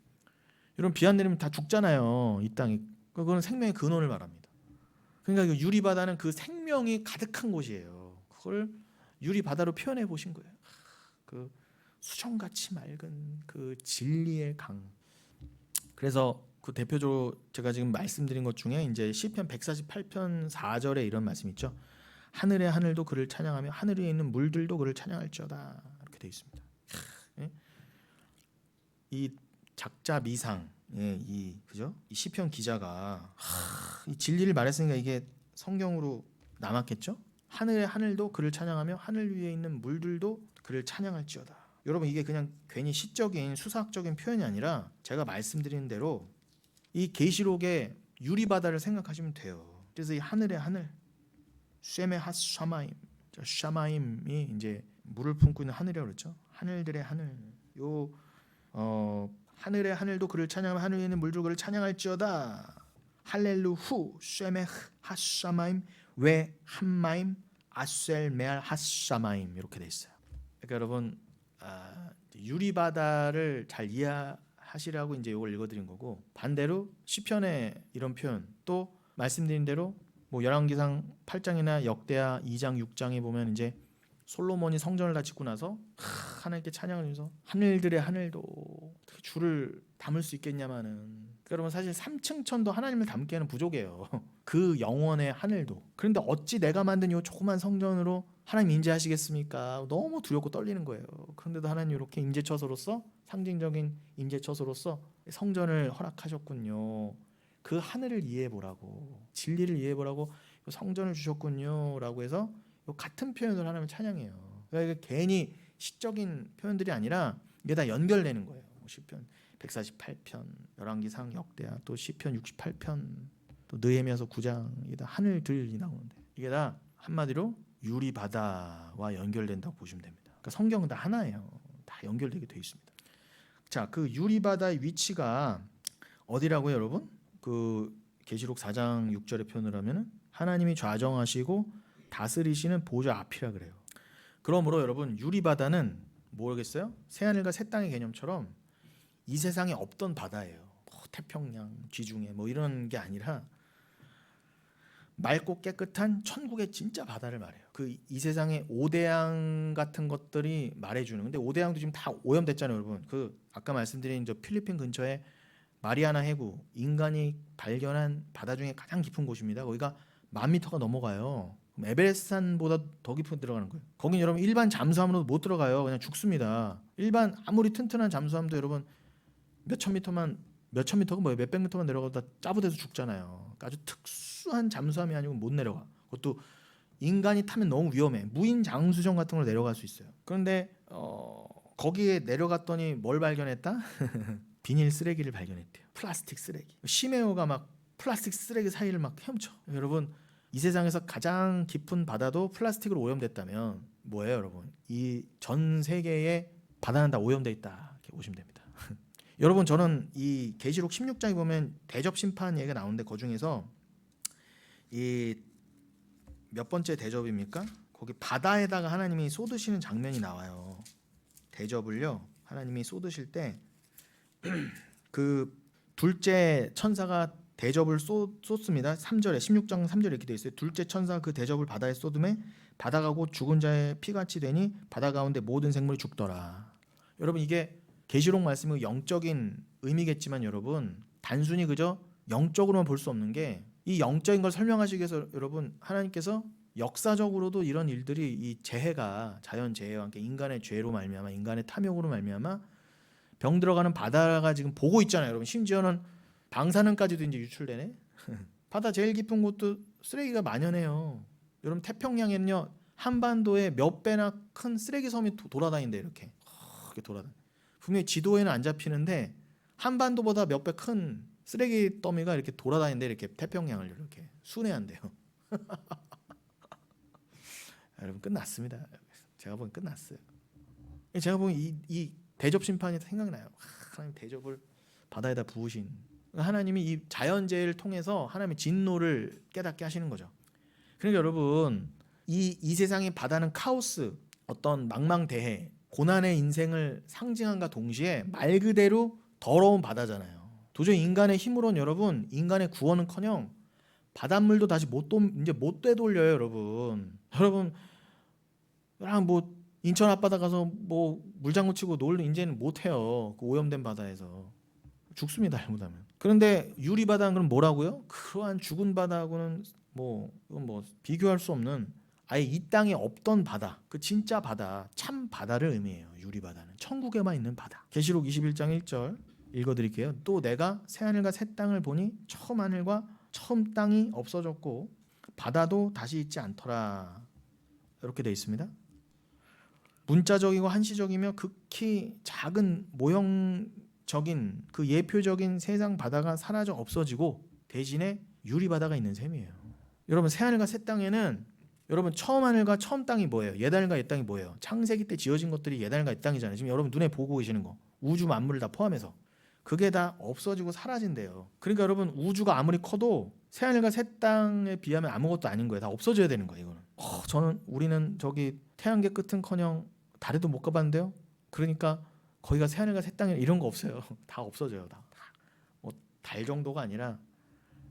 여러분 비 안 내리면 다 죽잖아요. 이 땅이. 그거는 생명의 근원을 말합니다. 그러니까 유리 바다는 그 생명이 가득한 곳이에요. 그걸 유리 바다로 표현해 보신 거예요. 그 수정같이 맑은 그 진리의 강. 그래서 그 대표적으로 제가 지금 말씀드린 것 중에 이제 시편 148편 4절에 이런 말씀 있죠. 하늘의 하늘도 그를 찬양하며 하늘 위에 있는 물들도 그를 찬양할지어다. 이렇게 되어 있습니다. 예? 이 작자 미상, 이 그죠? 이 시편 기자가 이 진리를 말했으니까 이게 성경으로 남았겠죠? 하늘의 하늘도 그를 찬양하며 하늘 위에 있는 물들도 그를 찬양할지어다. 여러분 이게 그냥 괜히 시적인 수사학적인 표현이 아니라 제가 말씀드린 대로 이 계시록의 유리 바다를 생각하시면 돼요. 그래서 이 하늘의 하늘, 쉐메 핫샤마임, 샤마임이 이제 물을 품고 있는 하늘이라고 그랬죠. 하늘들의 하늘. 요 하늘의 하늘도 그를 찬양하며 하늘 위에 있는 물도 그를 찬양할지어다. 할렐루후 쉐메 핫샤마임 왜 한마임 아셀 메알 핫샤마임 이렇게 돼 있어요. 그러니까 여러분 유리 바다를 잘 이해하시라고 이제 이걸 읽어드린 거고, 반대로 시편의 이런 표현 또 말씀드린 대로 뭐 열왕기상 8장이나 역대하 2장 6장에 보면 이제 솔로몬이 성전을 다 짓고 나서 하나님께 찬양을 하면서 하늘들의 하늘도 어떻게 주를 담을 수 있겠냐마는, 그러니까 여러분 사실 3층 천도 하나님을 담기에는 부족해요. 그 영원의 하늘도. 그런데 어찌 내가 만든 이 조그만 성전으로 하나님 임재하시겠습니까? 너무 두렵고 떨리는 거예요. 그런데도 하나님 이렇게 임재처소로서, 상징적인 임재처소로서 성전을 허락하셨군요. 그 하늘을 이해해보라고, 진리를 이해해보라고 성전을 주셨군요 라고 해서 같은 표현을 하나님 찬양해요. 그러니까 이게 괜히 시적인 표현들이 아니라 이게 다 연결되는 거예요. 시편 148편, 열왕기상, 역대하, 또 시편 68편, 또 느헤미야서 9장, 이게 다 하늘들이 나오는데 이게 다 한마디로 유리 바다와 연결된다고 보시면 됩니다. 그러니까 성경은 다 하나예요. 다 연결되게 돼 있습니다. 자, 그 유리 바다의 위치가 어디라고요, 여러분? 그 계시록 4장 6절의 표현을 하면은 하나님이 좌정하시고 다스리시는 보좌 앞이라 그래요. 그러므로 여러분 유리 바다는 뭐겠어요? 새 하늘과 새 땅의 개념처럼 이 세상에 없던 바다예요. 태평양, 지중해 뭐 이런 게 아니라 맑고 깨끗한 천국의 진짜 바다를 말해요. 그 이 세상의 오대양 같은 것들이 말해주는. 근데 오대양도 지금 다 오염됐잖아요, 여러분. 그 아까 말씀드린 저 필리핀 근처에 마리아나 해구, 인간이 발견한 바다 중에 가장 깊은 곳입니다. 거기가 10,000m가 넘어가요. 에베레스트 산보다 더 깊이 들어가는 거예요. 거긴 여러분 일반 잠수함으로도 못 들어가요. 그냥 죽습니다. 일반 아무리 튼튼한 잠수함도 여러분 몇천 미터가 뭐예요? 몇백 미터만 내려가다 짜부돼서 죽잖아요. 그러니까 아주 특수한 잠수함이 아니고 못 내려가. 그것도 인간이 타면 너무 위험해. 무인 장수정 같은 걸 내려갈 수 있어요. 그런데 거기에 내려갔더니 뭘 발견했다? 비닐 쓰레기를 발견했대요. 플라스틱 쓰레기. 심해어가 막 플라스틱 쓰레기 사이를 막 헤엄쳐. 여러분 이 세상에서 가장 깊은 바다도 플라스틱으로 오염됐다면 뭐예요, 여러분? 이 전 세계의 바다는 다 오염돼 있다. 이렇게 보시면 됩니다. 여러분 저는 이 계시록 16장에 보면 대접 심판 얘기가 나오는데 그 중에서 이 몇 번째 대접입니까? 거기 바다에다가 하나님이 쏟으시는 장면이 나와요. 대접을요 하나님이 쏟으실 때 그 둘째 천사가 대접을 쏟습니다. 3절에 16장 3절에 이렇게 돼 있어요. 둘째 천사가 그 대접을 바다에 쏟음에 바다가 곧 죽은 자의 피같이 되니 바다 가운데 모든 생물이 죽더라. 여러분 이게 계시록 말씀이 영적인 의미겠지만 여러분 단순히 그저 영적으로만 볼 수 없는 게, 이 영적인 걸 설명하시기 위해서 여러분 하나님께서 역사적으로도 이런 일들이, 이 재해가 자연 재해와 함께 인간의 죄로 말미암아 인간의 탐욕으로 말미암아 병 들어가는 바다가 지금 보고 있잖아요. 여러분 심지어는 방사능까지도 이제 유출되네. 바다 제일 깊은 곳도 쓰레기가 만연해요. 여러분 태평양에는요 한반도에 몇 배나 큰 쓰레기 섬이 돌아다닌대. 이렇게 돌아다니. 분명히 지도에는 안 잡히는데 한반도보다 몇 배 큰 쓰레기 더미가 이렇게 돌아다니는데 이렇게 태평양을 이렇게 순회한대요. 여러분 끝났습니다. 제가 보기엔 끝났어요. 제가 보기엔 이 대접 심판이 생각이 나요. 하나님 대접을 바다에다 부으신 하나님이 이 자연재해를 통해서 하나님의 진노를 깨닫게 하시는 거죠. 그러니까 여러분 이 세상의 바다는 카오스, 어떤 망망대해, 고난의 인생을 상징함과 동시에 말 그대로 더러운 바다잖아요. 도저히 인간의 힘으로는 여러분 인간의 구원은커녕 바닷물도 다시 이제 못 되돌려요, 여러분. 여러분 뭐 인천 앞바다 가서 뭐 물장구 치고 놀 이제는 못 해요. 그 오염된 바다에서 죽습니다, 잘못하면. 그런데 유리 바다는 그럼 뭐라고요? 그러한 죽은 바다하고는 이건 뭐 비교할 수 없는, 아예 이 땅에 없던 바다, 그 진짜 바다, 참 바다를 의미해요. 유리 바다는 천국에만 있는 바다. 계시록 21장 1절 읽어드릴게요. 또 내가 새 하늘과 새 땅을 보니 처음 하늘과 처음 땅이 없어졌고 바다도 다시 있지 않더라. 이렇게 되어 있습니다. 문자적이고 한시적이며 극히 작은 모형적인 그 예표적인 세상 바다가 사라져 없어지고 대신에 유리 바다가 있는 셈이에요. 여러분, 새 하늘과 새 땅에는 여러분 처음 하늘과 처음 땅이 뭐예요? 옛 하늘과 옛 땅이 뭐예요? 창세기 때 지어진 것들이 옛 하늘과 옛 땅이잖아요. 지금 여러분 눈에 보고 계시는 거, 우주 만물을 다 포함해서 그게 다 없어지고 사라진대요. 그러니까 여러분, 우주가 아무리 커도 새 하늘과 새 땅에 비하면 아무것도 아닌 거예요. 다 없어져야 되는 거예요. 이거는 우리는 저기 태양계 끝은커녕 달에도 못 가봤는데요. 그러니까 거기가 새 하늘과 새 땅이 이런 거 없어요. 다 없어져요. 뭐 달 정도가 아니라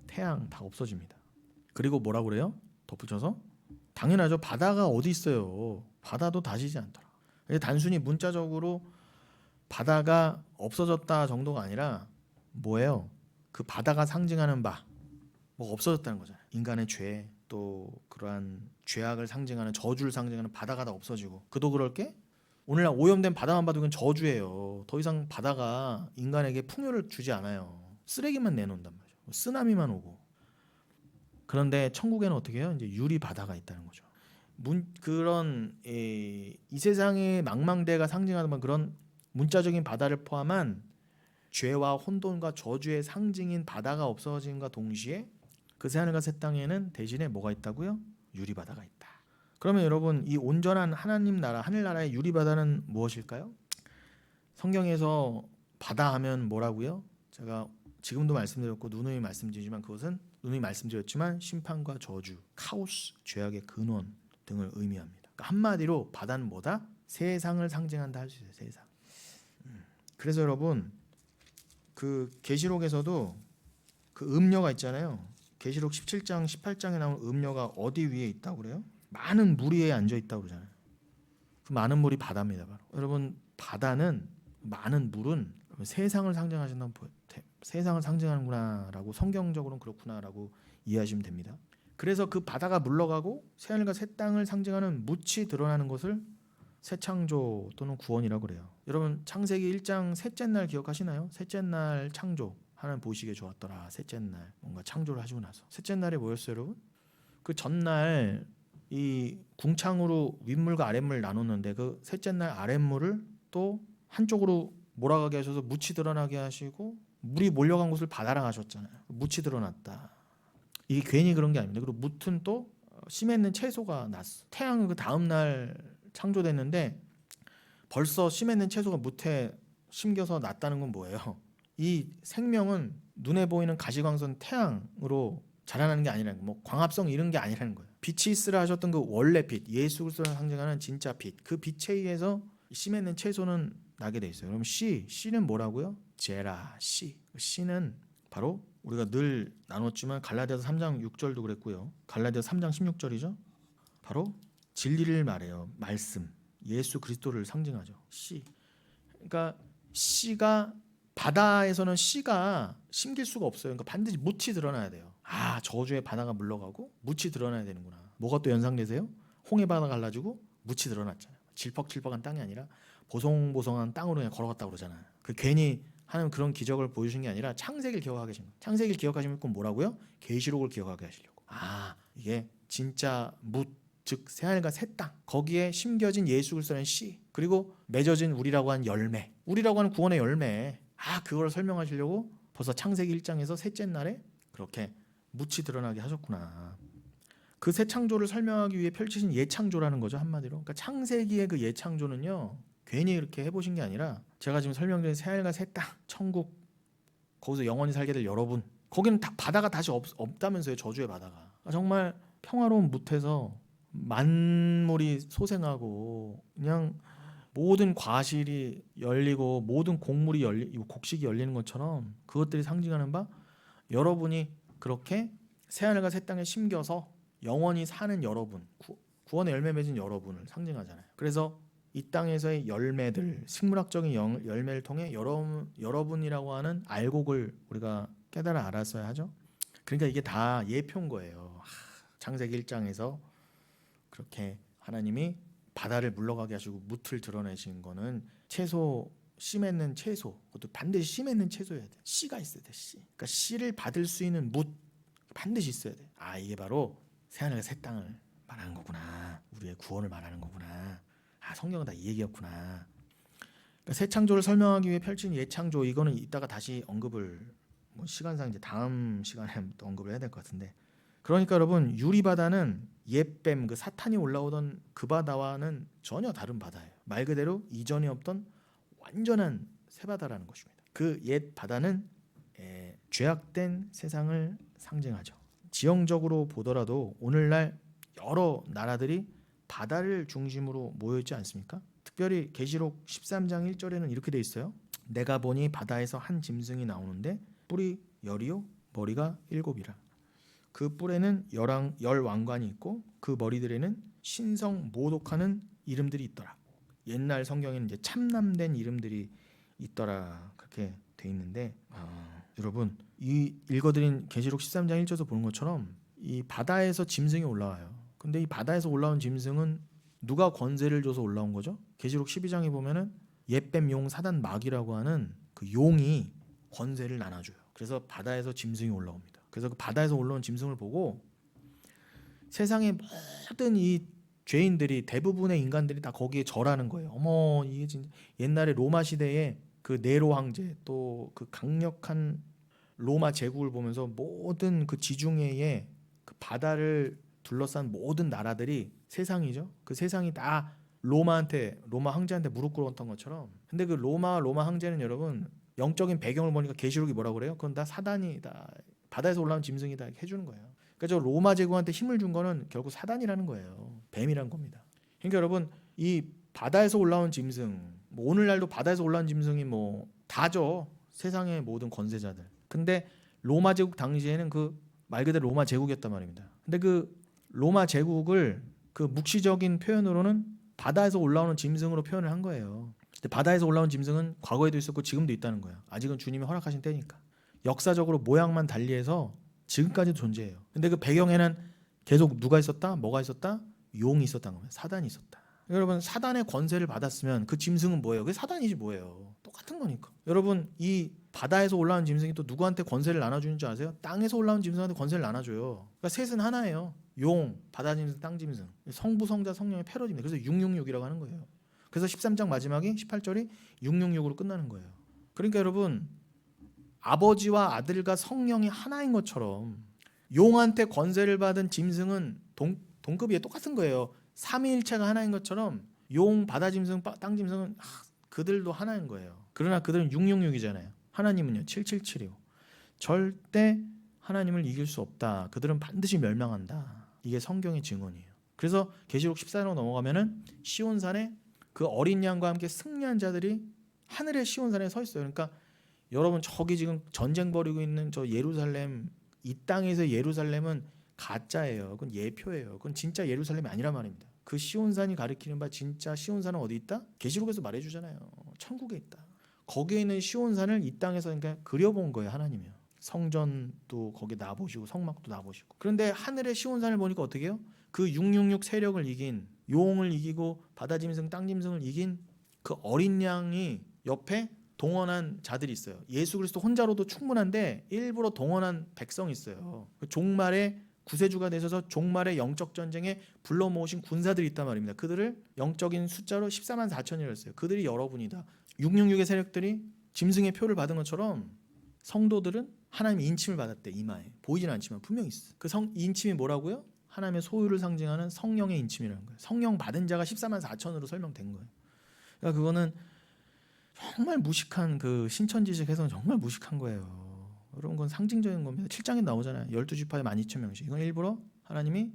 태양 다 없어집니다. 그리고 뭐라 그래요? 덧붙여서 당연하죠. 바다가 어디 있어요. 바다도 다시지 않더라. 단순히 문자적으로 바다가 없어졌다 정도가 아니라 뭐예요? 그 바다가 상징하는 뭐 없어졌다는 거잖아요. 인간의 죄, 또 그러한 죄악을 상징하는, 저주를 상징하는 바다가 다 없어지고. 그도 그럴 게 오늘날 오염된 바다만 봐도 그건 저주예요. 더 이상 바다가 인간에게 풍요를 주지 않아요. 쓰레기만 내놓는단 말이죠. 쓰나미만 오고. 그런데 천국에는 어떻게 해요? 이제 유리 바다가 있다는 거죠. 그런 이 세상의 망망대가 상징하는 그런 문자적인 바다를 포함한 죄와 혼돈과 저주의 상징인 바다가 없어짐과 동시에 그 새하늘과 새 땅에는 대신에 뭐가 있다고요? 유리 바다가 있다. 그러면 여러분, 이 온전한 하나님 나라, 하늘나라의 유리 바다는 무엇일까요? 성경에서 바다 하면 뭐라고요? 제가 지금도 말씀드렸고 누누이 말씀드리지만 그것은 누누이 말씀드렸지만 심판과 저주, 카오스, 죄악의 근원 등을 의미합니다. 그러니까 한마디로 바다는 뭐다? 세상을 상징한다 할 수 있어요. 세상. 그래서 여러분, 그 계시록에서도 그 음녀가 있잖아요. 계시록 17장 18장에 나온 음녀가 어디 위에 있다고 그래요? 많은 물 위에 앉아 있다고 그러잖아요. 그 많은 물이 바다입니다. 바로. 여러분, 바다는, 많은 물은 세상을 상징하신다면 세상을 상징하는구나라고, 성경적으로는 그렇구나라고 이해하시면 됩니다. 그래서 그 바다가 물러가고 새 하늘과 새 땅을 상징하는 묻이 드러나는 것을 새 창조 또는 구원이라고 그래요. 여러분, 창세기 1장 셋째 날 기억하시나요? 셋째 날 창조. 하나님 보시기에 좋았더라. 셋째 날 뭔가 창조를 하시고 나서 셋째 날이 뭐였어요, 여러분? 그 전날 이 궁창으로 윗물과 아랫물 나눴는데 그 셋째 날 아랫물을 또 한쪽으로 몰아가게 하셔서 묻이 드러나게 하시고 물이 몰려간 곳을 바다랑 하셨잖아요. 묻이 드러났다. 이게 괜히 그런 게 아닙니다. 그리고 묻은 또 심했는 채소가 났어. 태양은 그 다음 날 창조됐는데 벌써 심했는 채소가 묻에 심겨서 났다는 건 뭐예요? 이 생명은 눈에 보이는 가시광선 태양으로 자라나는 게 아니라는 거예요. 뭐 광합성 이런 게 아니라는 거예요. 빛이 있으라 하셨던 그 원래 빛, 예수 그리스도를 상징하는 진짜 빛, 그 빛에 의해서 심했는 채소는 나게 돼 있어요. 그럼 씨는 뭐라고요? 제라, 씨는 바로 우리가 늘 나눴지만 갈라디아서 3장 6절도 그랬고요. 갈라디아서 3장 16절이죠. 바로 진리를 말해요. 말씀, 예수 그리스도를 상징하죠. 씨. 그러니까 씨가, 바다에서는 씨가 심길 수가 없어요. 그러니까 반드시 묻이 드러나야 돼요. 저주의 바다가 물러가고 묻이 드러나야 되는구나. 뭐가 또 연상되세요? 홍해 바다 갈라지고 묻이 드러났잖아요. 질퍽질퍽한 땅이 아니라 보송보송한 땅으로 그냥 걸어갔다고 그러잖아요. 그 괜히 하는 그런 기적을 보여주신 게 아니라 창세기를 기억하게 하신 거예요. 창세기를 기억하시면 꼭 뭐라고요? 계시록을 기억하게 하시려고. 이게 진짜 묻, 즉 새하늘과 새 땅, 거기에 심겨진 예수 그리스도라는 씨, 그리고 맺어진 우리라고 하는 열매, 우리라고 하는 구원의 열매, 그걸 설명하시려고 벌써 창세기 1장에서 셋째 날에 그렇게 묻이 드러나게 하셨구나. 그 새 창조를 설명하기 위해 펼치신 예창조라는 거죠, 한마디로. 그러니까 창세기의 그 예창조는요, 괜히 이렇게 해보신 게 아니라 제가 지금 설명드린 새하늘과 새 땅, 천국, 거기서 영원히 살게 될 여러분, 거기는 바다가 다시 없다면서요. 저주의 바다가. 정말 평화로운 묻에서 만물이 소생하고 그냥 모든 과실이 열리고 모든 곡식이 열리는 것처럼 그것들이 상징하는 바, 여러분이 그렇게 새하늘과 새 땅에 심겨서 영원히 사는 여러분, 구원의 열매 맺은 여러분을 상징하잖아요. 그래서 이 땅에서의 열매들, 식물학적인 열매를 통해 여러분이라고 하는 알곡을 우리가 깨달아 알았어야 하죠. 그러니까 이게 다 예표인 거예요. 창세기 1장에서 그렇게 하나님이 바다를 물러가게 하시고 뭇을 드러내신 거는 채소, 씨 맺는 채소, 그것도 반드시 씨 맺는 채소여야 돼. 씨가 있어야 돼. 씨. 그러니까 씨를 받을 수 있는 뭇 반드시 있어야 돼. 이게 바로 새하늘과 새 땅을 말하는 거구나. 우리의 구원을 말하는 거구나. 성경은 다 이 얘기였구나. 그러니까 새 창조를 설명하기 위해 펼친 예창조, 이거는 이따가 다시 언급을 시간상 이제 다음 시간에 또 언급을 해야 될 것 같은데, 그러니까 여러분 유리바다는 옛뱀, 그 사탄이 올라오던 그 바다와는 전혀 다른 바다예요. 말 그대로 이전에 없던 완전한 새 바다라는 것입니다. 그 옛 바다는 죄악된 세상을 상징하죠. 지형적으로 보더라도 오늘날 여러 나라들이 바다를 중심으로 모여있지 않습니까? 특별히 계시록 13장 1절에는 이렇게 돼 있어요. 내가 보니 바다에서 한 짐승이 나오는데 뿔이 10이요 머리가 7이라. 그 뿔에는 10왕관이 있고 그 머리들에는 신성 모독하는 이름들이 있더라. 옛날 성경에는 이제 참남된 이름들이 있더라, 그렇게 돼 있는데, 여러분 이 읽어드린 계시록 13장 1절에서 보는 것처럼 이 바다에서 짐승이 올라와요. 근데 이 바다에서 올라온 짐승은 누가 권세를 줘서 올라온 거죠? 계시록 12장에 보면은 옛뱀 용 사단 마귀라고 하는 그 용이 권세를 나눠줘요. 그래서 바다에서 짐승이 올라옵니다. 그래서 그 바다에서 올라온 짐승을 보고 세상의 모든 이 죄인들이, 대부분의 인간들이 다 거기에 절하는 거예요. 어머, 이게 진짜 옛날에 로마 시대에 그 네로 황제, 또 그 강력한 로마 제국을 보면서 모든 그 지중해의 그 바다를 둘러싼 모든 나라들이, 세상이죠. 그 세상이 다 로마 황제한테 무릎 꿇었던 것처럼. 근데 그 로마 황제는 여러분 영적인 배경을 보니까 계시록이 뭐라고 그래요? 그건 다 사단이다, 바다에서 올라온 짐승이다 이렇게 해주는 거예요. 그러니까 저 로마 제국한테 힘을 준 거는 결국 사단이라는 거예요. 뱀이란 겁니다. 그러니까 여러분 이 바다에서 올라온 짐승, 오늘날도 바다에서 올라온 짐승이 다죠. 세상의 모든 권세자들. 근데 로마 제국 당시에는 그 말 그대로 로마 제국이었단 말입니다. 근데 그 로마 제국을 그 묵시적인 표현으로는 바다에서 올라오는 짐승으로 표현을 한 거예요. 근데 바다에서 올라온 짐승은 과거에도 있었고 지금도 있다는 거예요. 아직은 주님이 허락하신 때니까. 역사적으로 모양만 달리해서 지금까지도 존재해요. 근데 그 배경에는 계속 누가 있었다? 뭐가 있었다? 용이 있었다는 겁니다. 사단이 있었다. 여러분 사단의 권세를 받았으면 그 짐승은 뭐예요? 그게 사단이지 뭐예요. 똑같은 거니까. 여러분 이 바다에서 올라온 짐승이 또 누구한테 권세를 나눠주는 줄 아세요? 땅에서 올라온 짐승한테 권세를 나눠줘요. 그러니까 셋은 하나예요. 용, 바다 짐승, 땅 짐승. 성부, 성자, 성령의 패러디입니다. 그래서 666이라고 하는 거예요. 그래서 13장 마지막이 18절이 666으로 끝나는 거예요. 그러니까 여러분 아버지와 아들과 성령이 하나인 것처럼 용한테 권세를 받은 짐승은 동급이에요. 똑같은 거예요. 삼위일체가 하나인 것처럼 용, 바다 짐승, 땅 짐승은 그들도 하나인 거예요. 그러나 그들은 666이잖아요. 하나님은요 777이고 절대 하나님을 이길 수 없다. 그들은 반드시 멸망한다. 이게 성경의 증언이에요. 그래서 계시록 14장으로 넘어가면은 시온산에 그 어린 양과 함께 승리한 자들이 하늘의 시온산에 서 있어요. 그러니까 여러분 저기 지금 전쟁 벌이고 있는 저 예루살렘, 이 땅에서 예루살렘은 가짜예요. 그건 예표예요. 그건 진짜 예루살렘이 아니란 말입니다. 그 시온산이 가리키는 바 진짜 시온산은 어디 있다? 계시록에서 말해주잖아요. 천국에 있다. 거기에 있는 시온산을 이 땅에서 그러니까 그려본 거예요. 하나님이요. 성전도 거기 놔보시고 성막도 놔보시고. 그런데 하늘의 시온산을 보니까 어떻게 해요? 그 666 세력을 이긴, 용을 이기고 바다짐승, 땅짐승을 이긴 그 어린 양이 옆에 동원한 자들이 있어요. 예수 그리스도 혼자로도 충분한데 일부러 동원한 백성이 있어요. 종말의 구세주가 되셔서 종말의 영적 전쟁에 불러 모으신 군사들이 있단 말입니다. 그들을 영적인 숫자로 14만 4천이라고 했어요. 그들이 여러분이다. 666의 세력들이 짐승의 표를 받은 것처럼 성도들은 하나님의 인침을 받았대. 이마에 보이지는 않지만 분명히 있어. 그 인침이 뭐라고요? 하나님의 소유를 상징하는 성령의 인침이라는 거예요. 성령 받은 자가 14만 4천으로 설명된 거예요. 그러니까 그거는 정말 무식한 그 신천지식 해석은 정말 무식한 거예요. 여러분 그건 상징적인 겁니다. 7장에 나오잖아요. 12지파에 12,000명씩. 이건 일부러 하나님이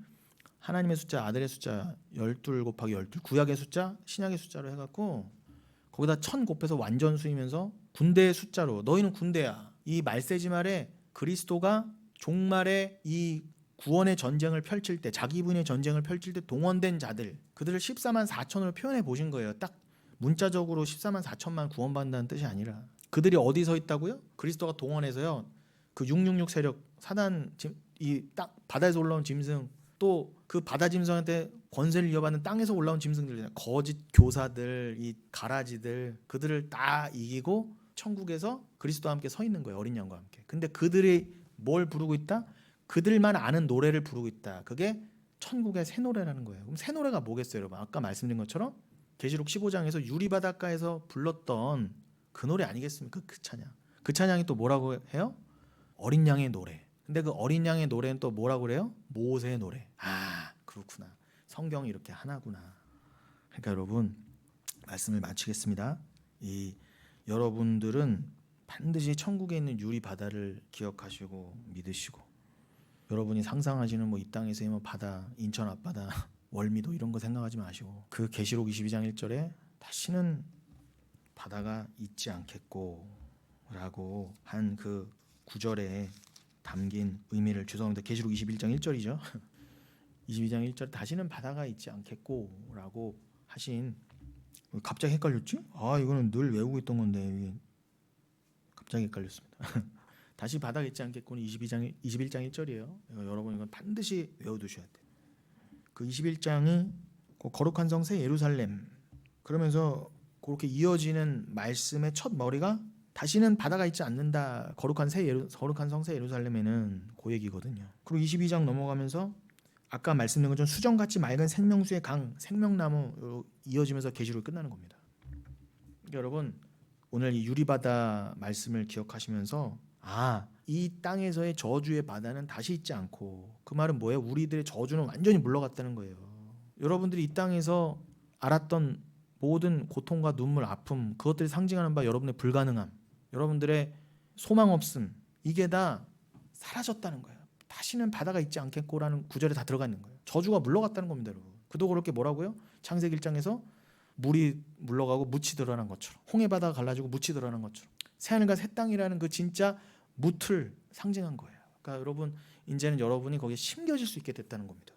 하나님의 숫자, 아들의 숫자 12 곱하기 12, 구약의 숫자, 신약의 숫자로 해갖고 거기다 1000 곱해서 완전수이면서 군대의 숫자로 너희는 군대야. 이 말세지 말에 그리스도가 종말에 이 구원의 전쟁을 펼칠 때, 자기분의 전쟁을 펼칠 때 동원된 자들, 그들을 14만 4천으로 표현해 보신 거예요. 딱 문자적으로 14만 4천만 구원받는다는 뜻이 아니라 그들이 어디 서 있다고요? 그리스도가 동원해서요. 그 666 세력, 사단, 이 딱 바다에서 올라온 짐승, 또 그 바다 짐승한테 권세를 이어받는 땅에서 올라온 짐승들, 거짓 교사들, 이 가라지들, 그들을 다 이기고 천국에서 그리스도와 함께 서 있는 거예요. 어린 양과 함께. 근데 그들이 뭘 부르고 있다? 그들만 아는 노래를 부르고 있다. 그게 천국의 새 노래라는 거예요. 그럼 새 노래가 뭐겠어요, 여러분? 아까 말씀드린 것처럼 계시록 15장에서 유리바닷가에서 불렀던 그 노래 아니겠습니까? 그 찬양. 그 찬양이 또 뭐라고 해요? 어린 양의 노래. 근데 그 어린 양의 노래는 또 뭐라고 그래요? 모세의 노래. 아, 그렇구나. 성경이 이렇게 하나구나. 그러니까 여러분, 말씀을 마치겠습니다. 여러분들은 반드시 천국에 있는 유리 바다를 기억하시고 믿으시고, 여러분이 상상하시는 이 땅에서의 바다, 인천 앞바다, 월미도 이런 거 생각하지 마시고, 그 계시록 22장 1절에 다시는 바다가 있지 않겠고 라고 한 그 구절에 담긴 의미를, 죄송합니다. 계시록 21장 1절이죠. 22장 1절 다시는 바다가 있지 않겠고 라고 하신, 갑자기 헷갈렸지? 아, 이거는 늘 외우고 있던 건데 갑자기 헷갈렸습니다. 다시 바다가 있지 않겠고는 21장 1절이에요. 여러분 이건 반드시 외워두셔야 돼요. 그 21장이 거룩한 성 새 예루살렘, 그러면서 그렇게 이어지는 말씀의 첫 머리가 다시는 바다가 있지 않는다. 거룩한 성 새 예루살렘에는 그 얘기거든요. 그리고 22장 넘어가면서 아까 말씀드린 것처럼 수정같이 맑은 생명수의 강, 생명나무 이어지면서 계시록이 끝나는 겁니다. 그러니까 여러분 오늘 이 유리바다 말씀을 기억하시면서, 이 땅에서의 저주의 바다는 다시 있지 않고, 그 말은 뭐예요? 우리들의 저주는 완전히 물러갔다는 거예요. 여러분들이 이 땅에서 알았던 모든 고통과 눈물, 아픔, 그것들이 상징하는 바 여러분의 불가능함, 여러분들의 소망 없음, 이게 다 사라졌다는 거예요. 다시는 바다가 있지 않겠고라는 구절에 다 들어가 있는 거예요. 저주가 물러갔다는 겁니다, 여러분. 그도 그렇게 뭐라고요? 창세기 1장에서 물이 물러가고 묻이 드러난 것처럼, 홍해 바다가 갈라지고 묻이 드러난 것처럼, 새하늘과 새 땅이라는 그 진짜 무틀 상징한 거예요. 그러니까 여러분 이제는 여러분이 거기에 심겨질 수 있게 됐다는 겁니다.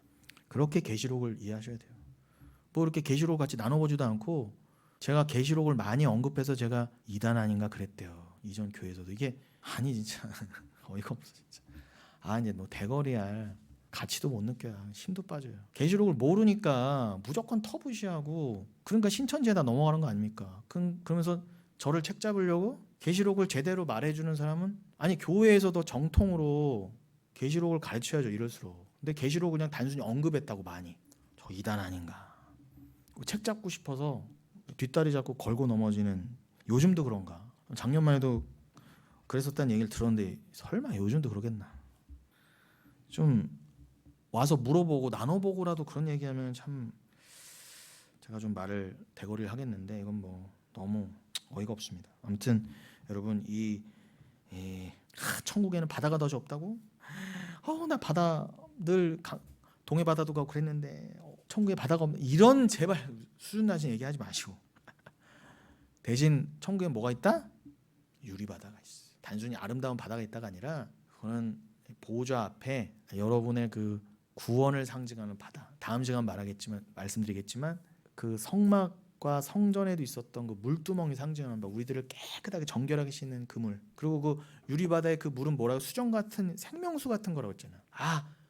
그렇게 계시록을 이해하셔야 돼요. 이렇게 계시록 같이 나눠보지도 않고, 제가 계시록을 많이 언급해서 제가 이단 아닌가 그랬대요. 이전 교회에서도. 이게 진짜 어이가 없어 진짜. 이제 대거리할 가치도 못 느껴요. 힘도 빠져요. 계시록을 모르니까 무조건 터부시하고, 그러니까 신천지에다 넘어가는 거 아닙니까? 그러면서 저를 책 잡으려고 계시록을 제대로 말해주는 사람은, 교회에서도 정통으로 계시록을 가르쳐야죠, 이럴수록. 근데 계시록 그냥 단순히 언급했다고 많이. 저 이단 아닌가. 책 잡고 싶어서 뒷다리 잡고 걸고 넘어지는, 요즘도 그런가? 작년만 해도 그랬었다는 얘기를 들었는데 설마 요즘도 그러겠나? 좀 와서 물어보고 나눠보고라도 그런 얘기하면 참 제가 좀 말을 대거리를 하겠는데, 이건 너무 어이가 없습니다. 아무튼 여러분 천국에는 바다가 더 없다고? 나 바다 늘 동해 바다도 가고 그랬는데 천국에 바다가 없는, 이런 제발 수준 낮은 얘기하지 마시고 대신 천국에 뭐가 있다? 유리바다가 있어. 단순히 아름다운 바다가 있다가 아니라 그거는 보좌 앞에 여러분의 그 구원을 상징하는 바다. 다음 시간 말씀드리겠지만 그 성막과 성전에도 있었던 그 물두멍이 상징하는 바, 우리들을 깨끗하게 정결하게 씻는 그 물. 그리고 그 유리바다의 그 물은 뭐라고? 수정 같은 생명수 같은 거라고 했잖아.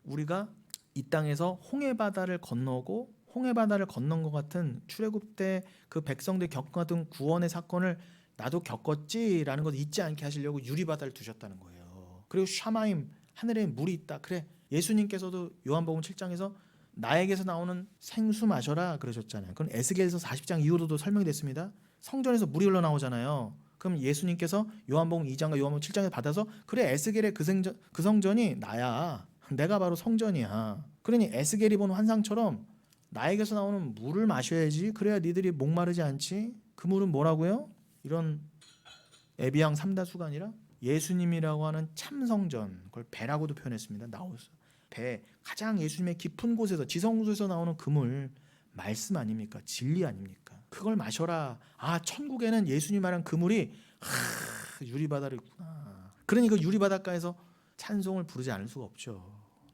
우리가 이 땅에서 홍해바다를 건너고 홍해바다를 건넌 것 같은 출애굽 때 그 백성들 겪었던 구원의 사건을 나도 겪었지라는 걸 잊지 않게 하시려고 유리바다를 두셨다는 거예요. 그리고 샤마임, 하늘에 물이 있다. 그래, 예수님께서도 요한복음 7장에서 나에게서 나오는 생수 마셔라 그러셨잖아요. 그건 에스겔서 40장 이후로도 설명이 됐습니다. 성전에서 물이 흘러나오잖아요. 그럼 예수님께서 요한복음 2장과 요한복음 7장에서 받아서, 그래, 에스겔의 그 성전이 나야. 내가 바로 성전이야. 그러니 에스겔이 본 환상처럼 나에게서 나오는 물을 마셔야지. 그래야 니들이 목마르지 않지. 그 물은 뭐라고요? 이런 에비앙 삼다수가 아니라 예수님이라고 하는 참성전, 그걸 배라고도 표현했습니다. 나오서 배, 가장 예수님의 깊은 곳에서, 지성소에서 나오는 그 물, 말씀 아닙니까? 진리 아닙니까? 그걸 마셔라. 천국에는 예수님 말한 그 물이 유리바다를 있구나. 그러니 그 유리바닷가에서 찬송을 부르지 않을 수가 없죠.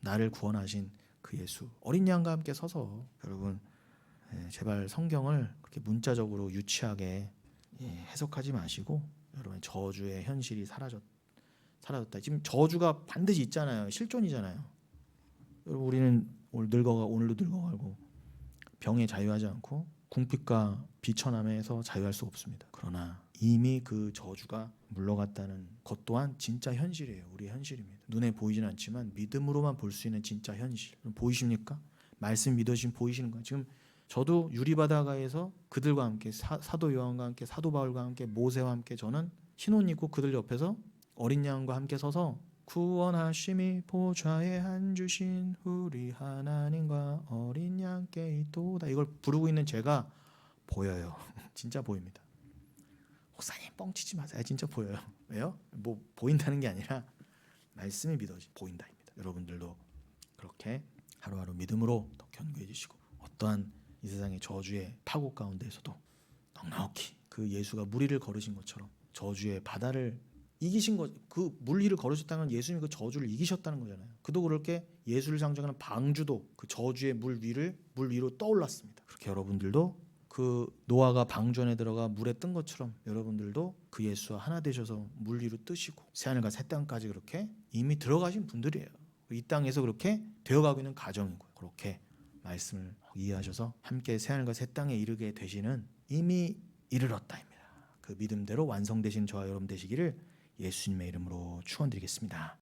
나를 구원하신 그 예수, 어린 양과 함께 서서 여러분 제발 성경을 그렇게 문자적으로 유치하게 해석하지 마시고 여러분 저주의 현실이 사라졌다. 지금 저주가 반드시 있잖아요. 실존이잖아요. 여러분 우리는 오늘도 늙어가고 병에 자유하지 않고 궁핍과 비천함에서 자유할 수 없습니다. 그러나 이미 그 저주가 물러갔다는 것 또한 진짜 현실이에요. 우리의 현실입니다. 눈에 보이진 않지만 믿음으로만 볼 수 있는 진짜 현실. 보이십니까? 말씀 믿으시면 보이시는 거예요. 지금 저도 유리바다가에서 그들과 함께 사도 요한과 함께 사도 바울과 함께 모세와 함께 저는 흰옷 입고 그들 옆에서 어린 양과 함께 서서 구원하심이 보좌에 앉으신 우리 하나님과 어린 양께 있도다 이걸 부르고 있는 제가 보여요. 진짜 보입니다. 목사님 뻥치지 마세요. 진짜 보여요. 왜요? 뭐 보인다는 게 아니라 말씀이 보인다입니다. 여러분들도 그렇게 하루하루 믿음으로 더 견고해지시고 어떠한 이 세상의 저주의 파고 가운데에서도 넉넉히 그 예수가 물 위를 걸으신 것처럼 저주의 바다를 이기신 것, 그 물 위를 걸으셨다는 건 예수님이 그 저주를 이기셨다는 거잖아요. 그도 그렇게 예수를 상징하는 방주도 그 저주의 물 위로 떠올랐습니다. 그렇게 여러분들도 그 노아가 방주 안에 들어가 물에 뜬 것처럼 여러분들도 그 예수와 하나 되셔서 물 위로 뜨시고 새하늘과 새 땅까지 그렇게 이미 들어가신 분들이에요. 이 땅에서 그렇게 되어가고 있는 가정이고요. 그렇게 말씀을 이해하셔서 함께 새하늘과 새 땅에 이르게 되시는 이미 이르렀다입니다. 그 믿음대로 완성되신 저와 여러분 되시기를 예수님의 이름으로 축원드리겠습니다.